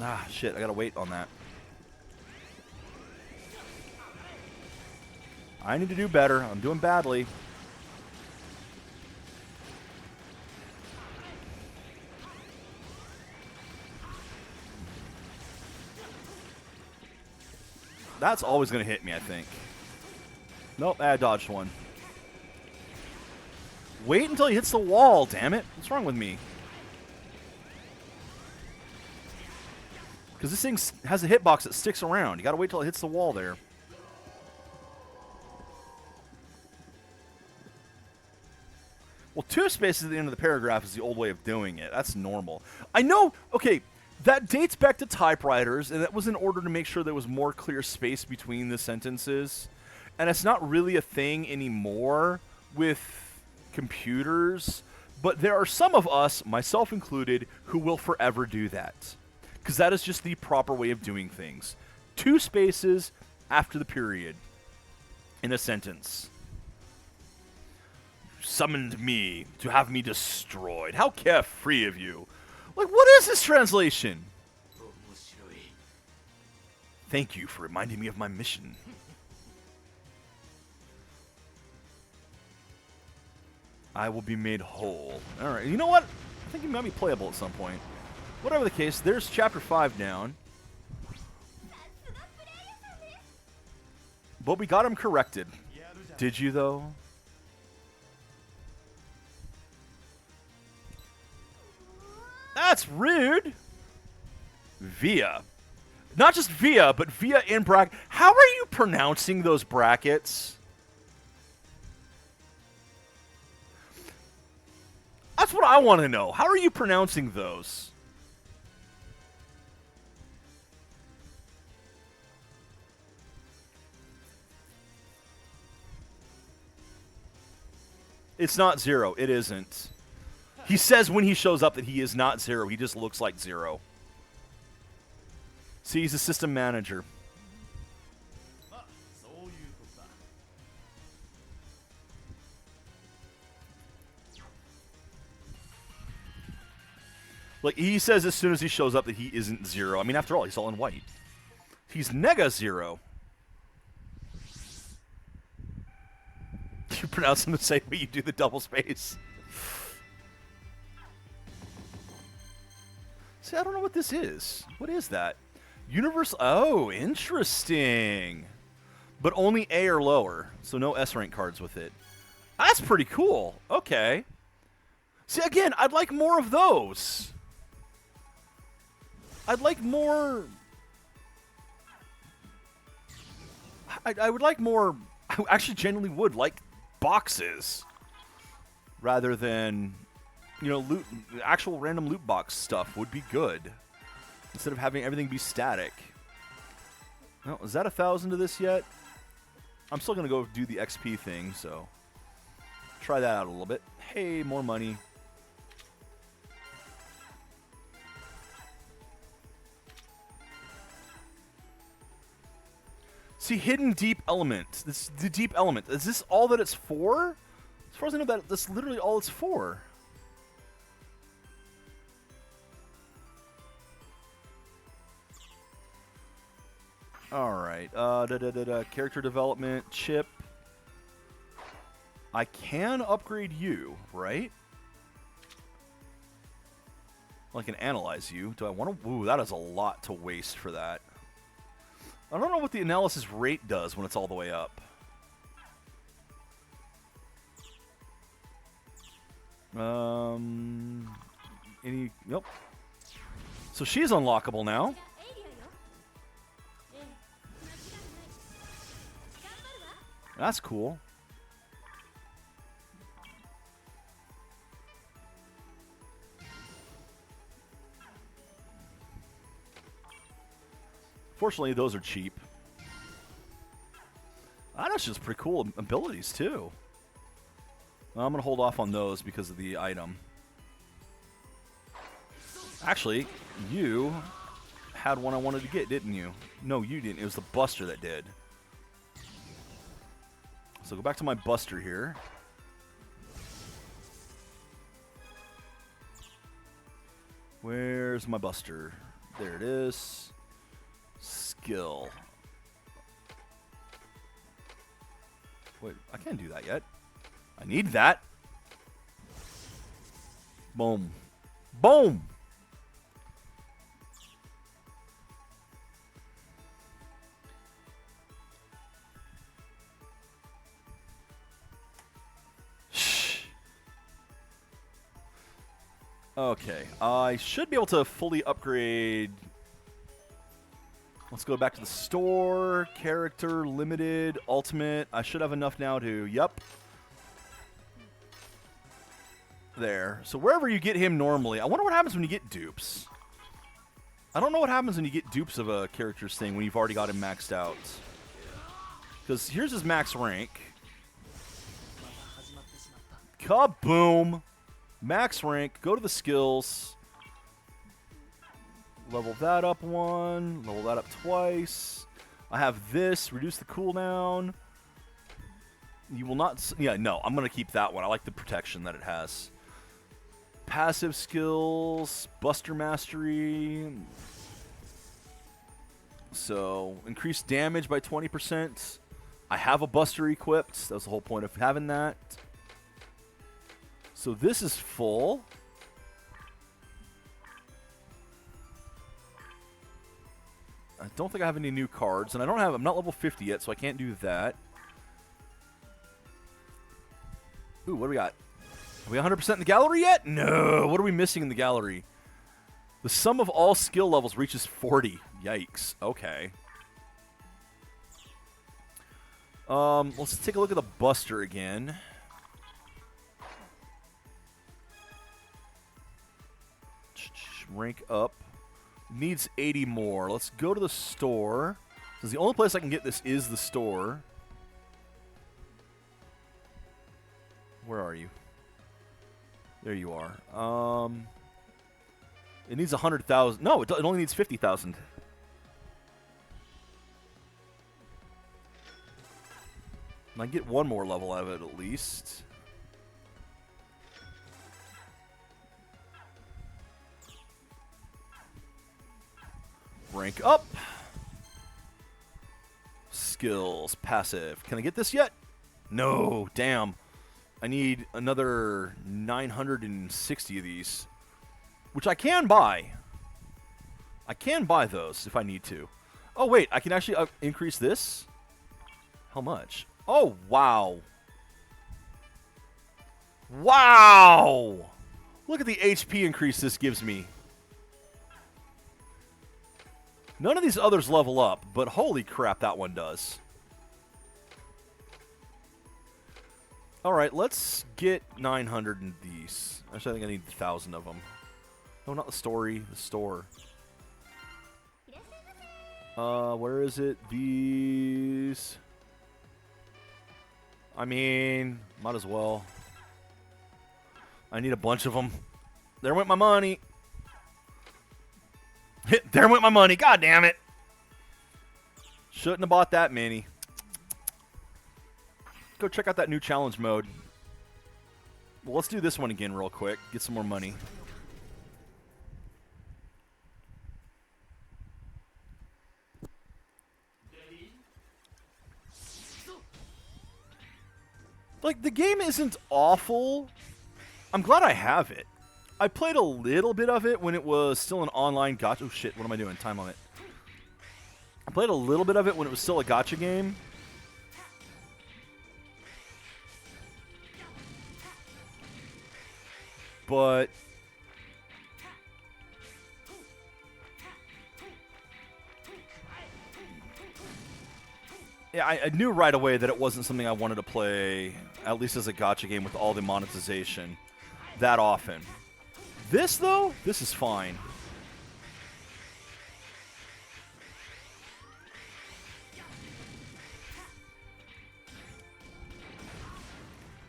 Ah, shit. I gotta wait on that. I need to do better. I'm doing badly. That's always going to hit me, I think. Nope, I dodged one. Wait until he hits the wall, damn it. What's wrong with me? Because this thing has a hitbox that sticks around. You got to wait till it hits the wall there. Well, 2 spaces at the end of the paragraph is the old way of doing it. That's normal. I know, okay, that dates back to typewriters, and that was in order to make sure there was more clear space between the sentences. And it's not really a thing anymore with computers, but there are some of us, myself included, who will forever do that. Because that is just the proper way of doing things. 2 spaces after the period in a sentence. Summoned me to have me destroyed. How carefree of you. Like, what is this translation? Thank you for reminding me of my mission. I will be made whole. Alright, you know what? I think it might be playable at some point. Whatever the case, there's chapter 5 down. But we got him corrected. Did you, though? That's rude. Via. Not just via, but via in bracket. How are you pronouncing those brackets? That's what I want to know. How are you pronouncing those? It's not 0. It isn't. He says when he shows up that he is not 0. He just looks like 0. See, he's a system manager. Like, he says as soon as he shows up that he isn't 0. I mean, after all, he's all in white. He's nega 0. You pronounce him the same way you do the double space. See, I don't know what this is. What is that? Universe. Oh, interesting. But only A or lower, so no S rank cards with it. That's pretty cool. Okay. See, again, I'd like more of those. I'd like more. I would like more. I actually genuinely would like boxes rather than, loot. Actual random loot box stuff would be good instead of having everything be static. Well, is that 1,000 to this yet? I'm still gonna go do the XP thing, so try that out a little bit. Hey, more money. See, hidden deep element. This the deep element. Is this all that it's for? As far as I know, that's literally all it's for. All right. Character development chip. I can upgrade you, right? Well, I can analyze you. Do I want to? Ooh, that is a lot to waste for that. I don't know what the analysis rate does when it's all the way up. Nope. So she's unlockable now. That's cool. Fortunately, those are cheap. That's just pretty cool abilities, too. Well, I'm going to hold off on those because of the item. Actually, you had one I wanted to get, didn't you? No, you didn't. It was the Buster that did. So go back to my Buster here. Where's my Buster? There it is. Skill. Wait, I can't do that yet. I need that. Boom. Boom! Shh. Okay, I should be able to fully upgrade. Let's go back to the store. Character, limited, ultimate. I should have enough now to, yep. There. So wherever you get him normally, I wonder what happens when you get dupes. I don't know what happens when you get dupes of a character's thing when you've already got him maxed out. Because here's his max rank. Kaboom! Max rank. Go to the skills. Level that up one. Level that up twice. I have this. Reduce the cooldown. You will not... Yeah, no. I'm going to keep that one. I like the protection that it has. Passive skills. Buster Mastery. So, increase damage by 20%. I have a Buster equipped. That was the whole point of having that. So, this is full. I don't think I have any new cards, and I'm not level 50 yet, so I can't do that. Ooh, what do we got? Are we 100% in the gallery yet? No. What are we missing in the gallery? The sum of all skill levels reaches 40. Yikes. Okay. Let's take a look at the Buster again. Rank up. Needs 80 more. Let's go to the store. Because the only place I can get this is the store. Where are you? There you are. It needs 100,000. No, it only needs 50,000. I can get one more level out of it at least. Rank up. Skills. Passive. Can I get this yet? No. Damn. I need another 960 of these. Which I can buy. I can buy those if I need to. Oh, wait. I can actually increase this? How much? Oh, wow. Wow! Look at the HP increase this gives me. None of these others level up, but holy crap, that one does. Alright, let's get 900 in these. Actually, I think I need 1,000 of them. No, not the story, the store. Where is it? These. I mean, might as well. I need a bunch of them. There went my money. There went my money. God damn it. Shouldn't have bought that many. Go check out that new challenge mode. Well, let's do this one again real quick. Get some more money. Like, the game isn't awful. I'm glad I have it. I played a little bit of it when it was still an online gacha. Oh, shit. What am I doing? Time limit. I played a little bit of it when it was still a gacha game. but yeah, I knew right away that it wasn't something I wanted to play, at least as a gacha game with all the monetization, that often. This, though, this is fine.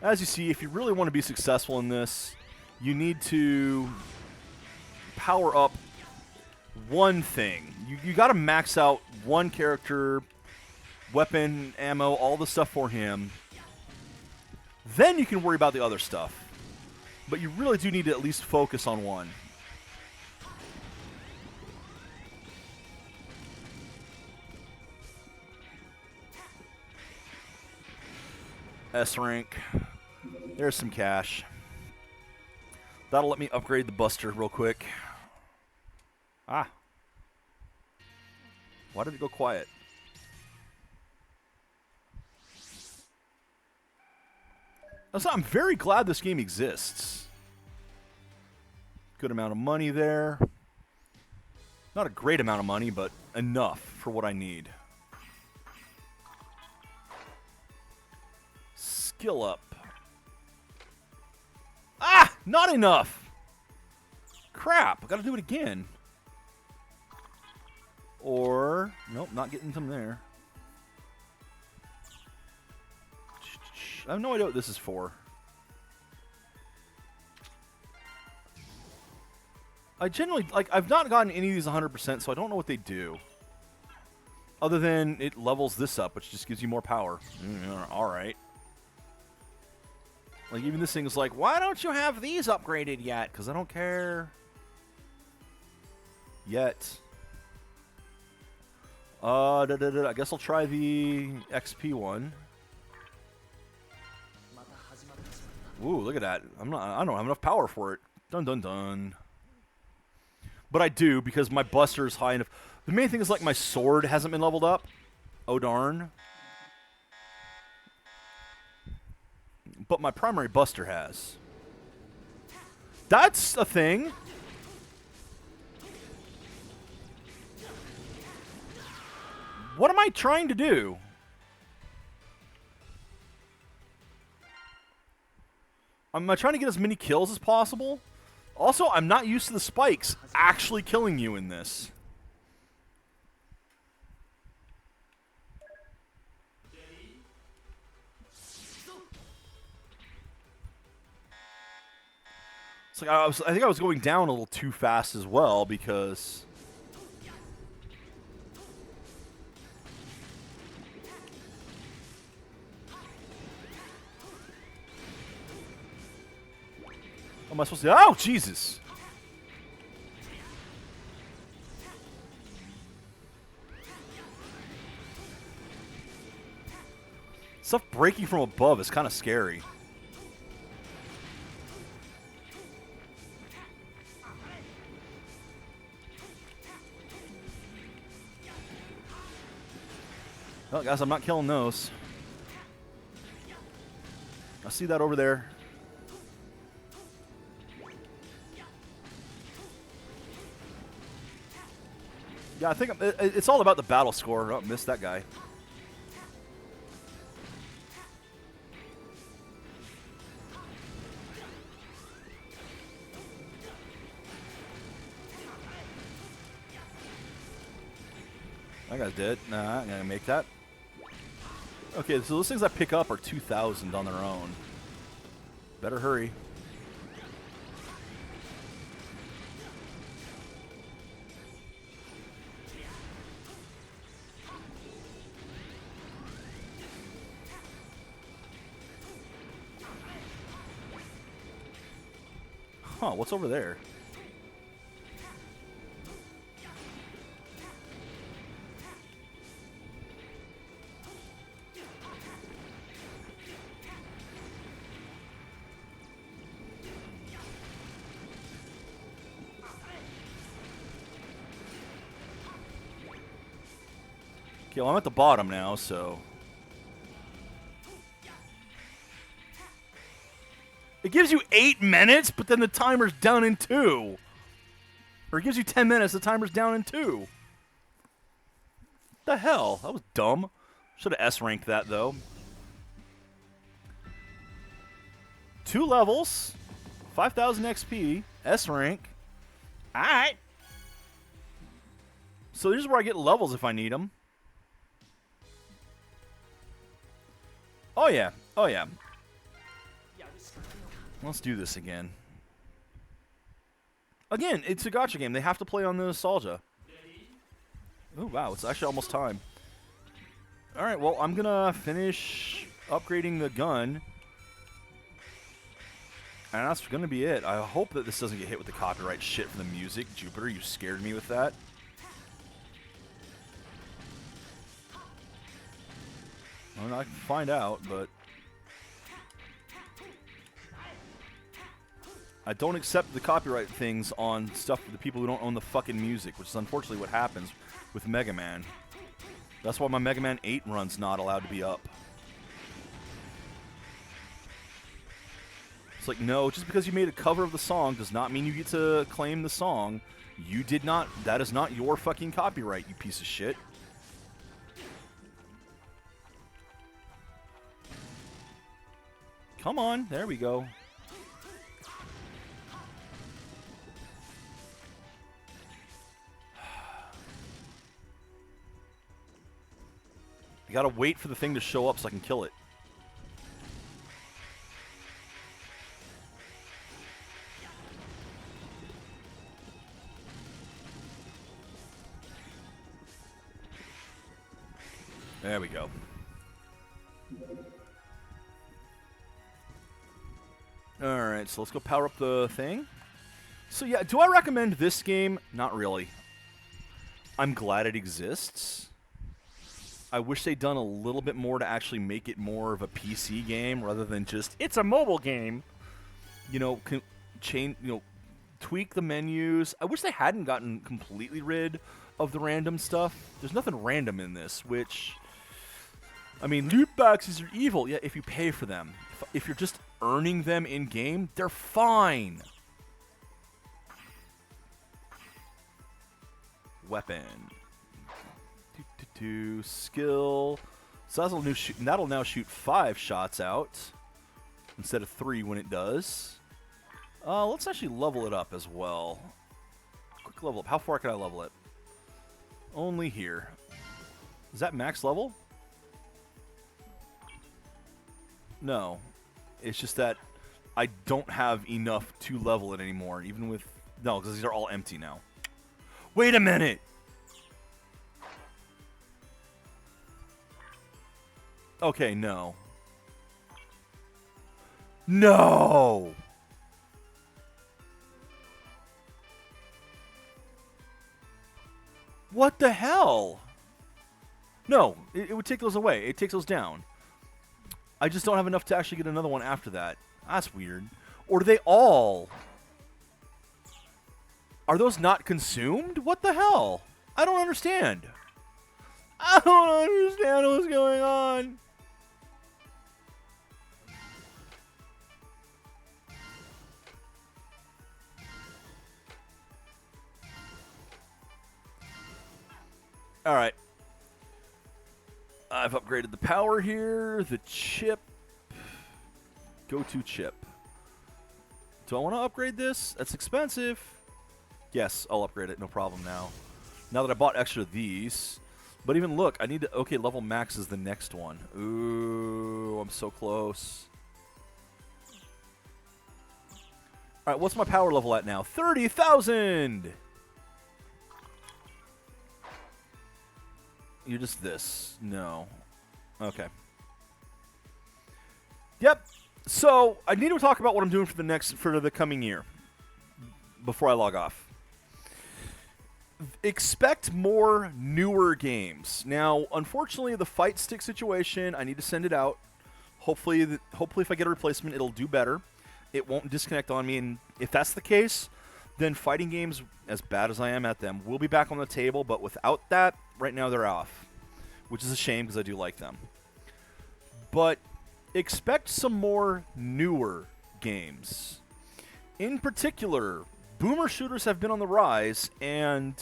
As you see, if you really want to be successful in this, you need to power up one thing. You got to max out one character, weapon, ammo, all the stuff for him. Then you can worry about the other stuff. But you really do need to at least focus on one. S rank. There's some cash. That'll let me upgrade the Buster real quick. Ah. Why did it go quiet? I'm very glad this game exists. Good amount of money there. Not a great amount of money, but enough for what I need. Skill up. Ah! Not enough! Crap, I gotta do it again. Or, nope, not getting some there. I have no idea what this is for. I generally, like, I've not gotten any of these 100%, so I don't know what they do. Other than it levels this up, which just gives you more power. Alright. Like, even this thing is like, why don't you have these upgraded yet? Because I don't care. Yet. I guess I'll try the XP one. Ooh, look at that. I don't have enough power for it. Dun dun dun. But I do, because my Buster is high enough. The main thing is, like, my sword hasn't been leveled up. Oh, darn. But my primary Buster has. That's a thing. What am I trying to do? Am I trying to get as many kills as possible? Also, I'm not used to the spikes actually killing you in this. It's like I think I was going down a little too fast as well, because what am I supposed to do? Oh, Jesus! Stuff breaking from above is kind of scary. Well, guys, I'm not killing those. I see that over there. Yeah, I think it's all about the battle score. Oh, missed that guy. That guy's dead. Nah, I'm gonna make that. Okay, so those things I pick up are 2,000 on their own. Better hurry. Huh, what's over there? Okay, well, I'm at the bottom now, so It gives you 8 minutes, but then the timer's down in 2. Or it gives you 10 minutes, the timer's down in 2. What the hell? That was dumb. Should have S-ranked that, though. 2 levels, 5,000 XP, S-rank. Alright. So this is where I get levels if I need them. Oh, yeah. Oh, yeah. Let's do this again. Again, it's a gacha game. They have to play on the nostalgia. Oh, wow. It's actually almost time. Alright, well, I'm going to finish upgrading the gun. And that's going to be it. I hope that this doesn't get hit with the copyright shit for the music. Jupiter, you scared me with that. I mean, I can find out, but... I don't accept the copyright things on stuff for the people who don't own the fucking music, which is unfortunately what happens with Mega Man. That's why my Mega Man 8 run's not allowed to be up. It's like, no, just because you made a cover of the song does not mean you get to claim the song. You did not. That is not your fucking copyright, you piece of shit. Come on. There we go. I gotta wait for the thing to show up so I can kill it. There we go. Alright, so let's go power up the thing. So yeah, do I recommend this game? Not really. I'm glad it exists. I wish they'd done a little bit more to actually make it more of a PC game rather than just, it's a mobile game. You know, tweak the menus. I wish they hadn't gotten completely rid of the random stuff. There's nothing random in this, which... I mean, loot boxes are evil. Yeah, if you pay for them. If you're just earning them in-game, they're fine. Weapon. Skill. So that'll now shoot 5 shots out instead of 3 when it does. Let's actually level it up as well. Quick level up. How far can I level it? Only here. Is that max level? No. It's just that I don't have enough to level it anymore, even with... No, because these are all empty now. Wait a minute! Okay, no. No! What the hell? No, it would take those away. It takes those down. I just don't have enough to actually get another one after that. That's weird. Or do they all? Are those not consumed? What the hell? I don't understand. I don't understand what's going on. Alright. I've upgraded the power here. The chip. Go-to chip. Do I want to upgrade this? That's expensive. Yes, I'll upgrade it. No problem now. Now that I bought extra of these. But even look, I need to... Okay, level max is the next one. Ooh, I'm so close. Alright, what's my power level at now? 30,000! You're just this. No. Okay. Yep. So, I need to talk about what I'm doing for the coming year. Before I log off. Expect more newer games. Now, unfortunately, the fight stick situation, I need to send it out. Hopefully if I get a replacement, it'll do better. It won't disconnect on me, and if that's the case, then fighting games, as bad as I am at them, will be back on the table, but without that, right now they're off. Which is a shame, because I do like them. But expect some more newer games. In particular, boomer shooters have been on the rise, and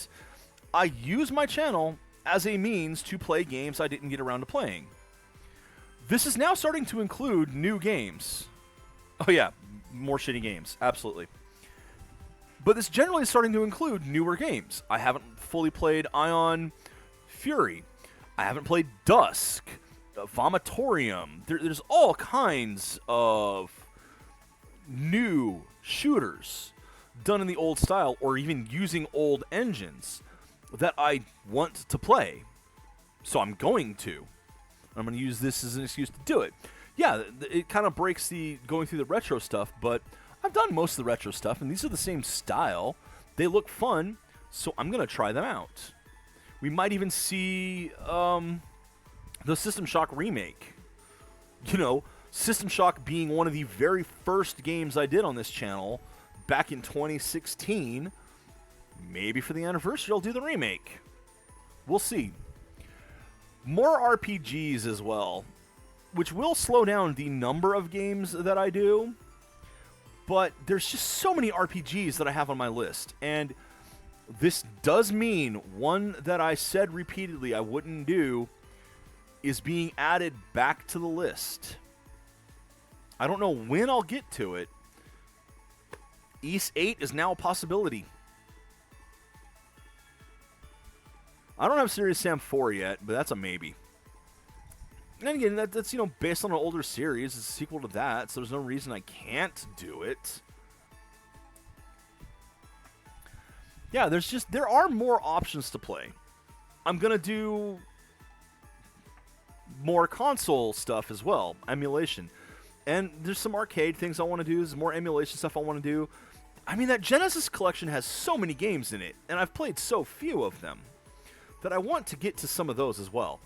I use my channel as a means to play games I didn't get around to playing. This is now starting to include new games. Oh yeah, more shitty games, absolutely. But it's generally starting to include newer games. I haven't fully played Ion Fury. I haven't played Dusk, Vomitorium. There's all kinds of new shooters done in the old style or even using old engines that I want to play. So I'm going to. I'm going to use this as an excuse to do it. Yeah, it kind of breaks the going through the retro stuff, but I've done most of the retro stuff, and these are the same style. They look fun, so I'm going to try them out. We might even see the System Shock remake. You know, System Shock being one of the very first games I did on this channel back in 2016. Maybe for the anniversary I'll do the remake. We'll see. More RPGs as well, which will slow down the number of games that I do. But there's just so many RPGs that I have on my list. And this does mean one that I said repeatedly I wouldn't do is being added back to the list. I don't know when I'll get to it. Ys 8 is now a possibility. I don't have Serious Sam 4 yet, but that's a maybe. And again, that's, you know, based on an older series. It's a sequel to that, so there's no reason I can't do it. Yeah, there are more options to play. I'm going to do more console stuff as well, emulation. And there's some arcade things I want to do. There's more emulation stuff I want to do. I mean, that Genesis collection has so many games in it, and I've played so few of them that I want to get to some of those as well.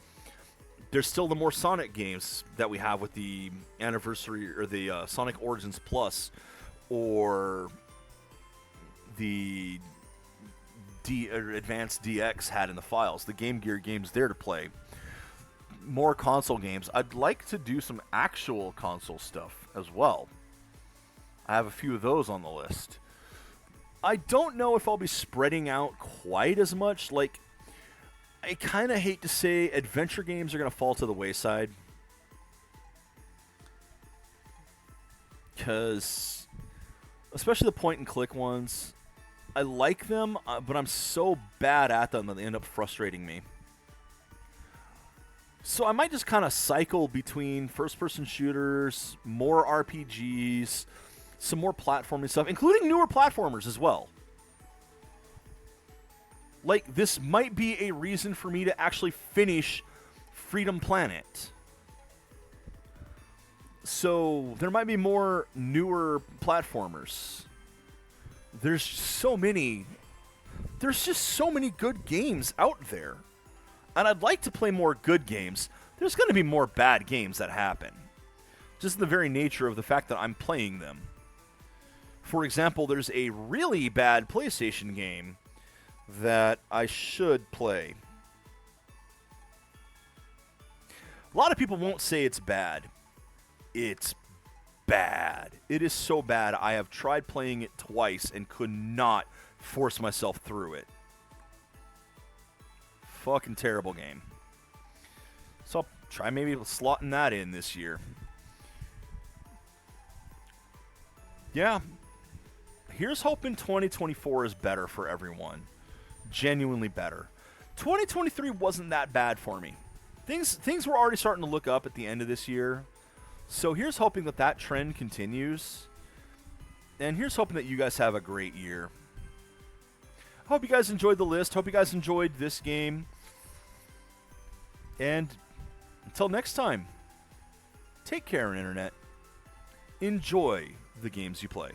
There's still the more Sonic games that we have with the anniversary or the Sonic Origins Plus or the Advanced DX had in the files. The Game Gear games there to play. More console games. I'd like to do some actual console stuff as well. I have a few of those on the list. I don't know if I'll be spreading out quite as much. Like, I kind of hate to say adventure games are going to fall to the wayside. Because, especially the point-and-click ones, I like them, but I'm so bad at them that they end up frustrating me. So I might just kind of cycle between first-person shooters, more RPGs, some more platforming stuff, including newer platformers as well. Like, this might be a reason for me to actually finish Freedom Planet. So there might be more newer platformers. There's so many. There's just so many good games out there. And I'd like to play more good games. There's going to be more bad games that happen. Just the very nature of the fact that I'm playing them. For example, there's a really bad PlayStation game that I should play. A lot of people won't say it's bad. It's bad. It is so bad. I have tried playing it twice and could not force myself through it. Fucking terrible game. So I'll try maybe slotting that in this year. Yeah. Here's hoping 2024 is better for everyone. Genuinely better. 2023 wasn't that bad for me. Things were already starting to look up at the end of this year. So here's hoping that that trend continues. And here's hoping that you guys have a great year. Hope you guys enjoyed the list. Hope you guys enjoyed this game. And until next time, take care, Internet. Enjoy the games you play.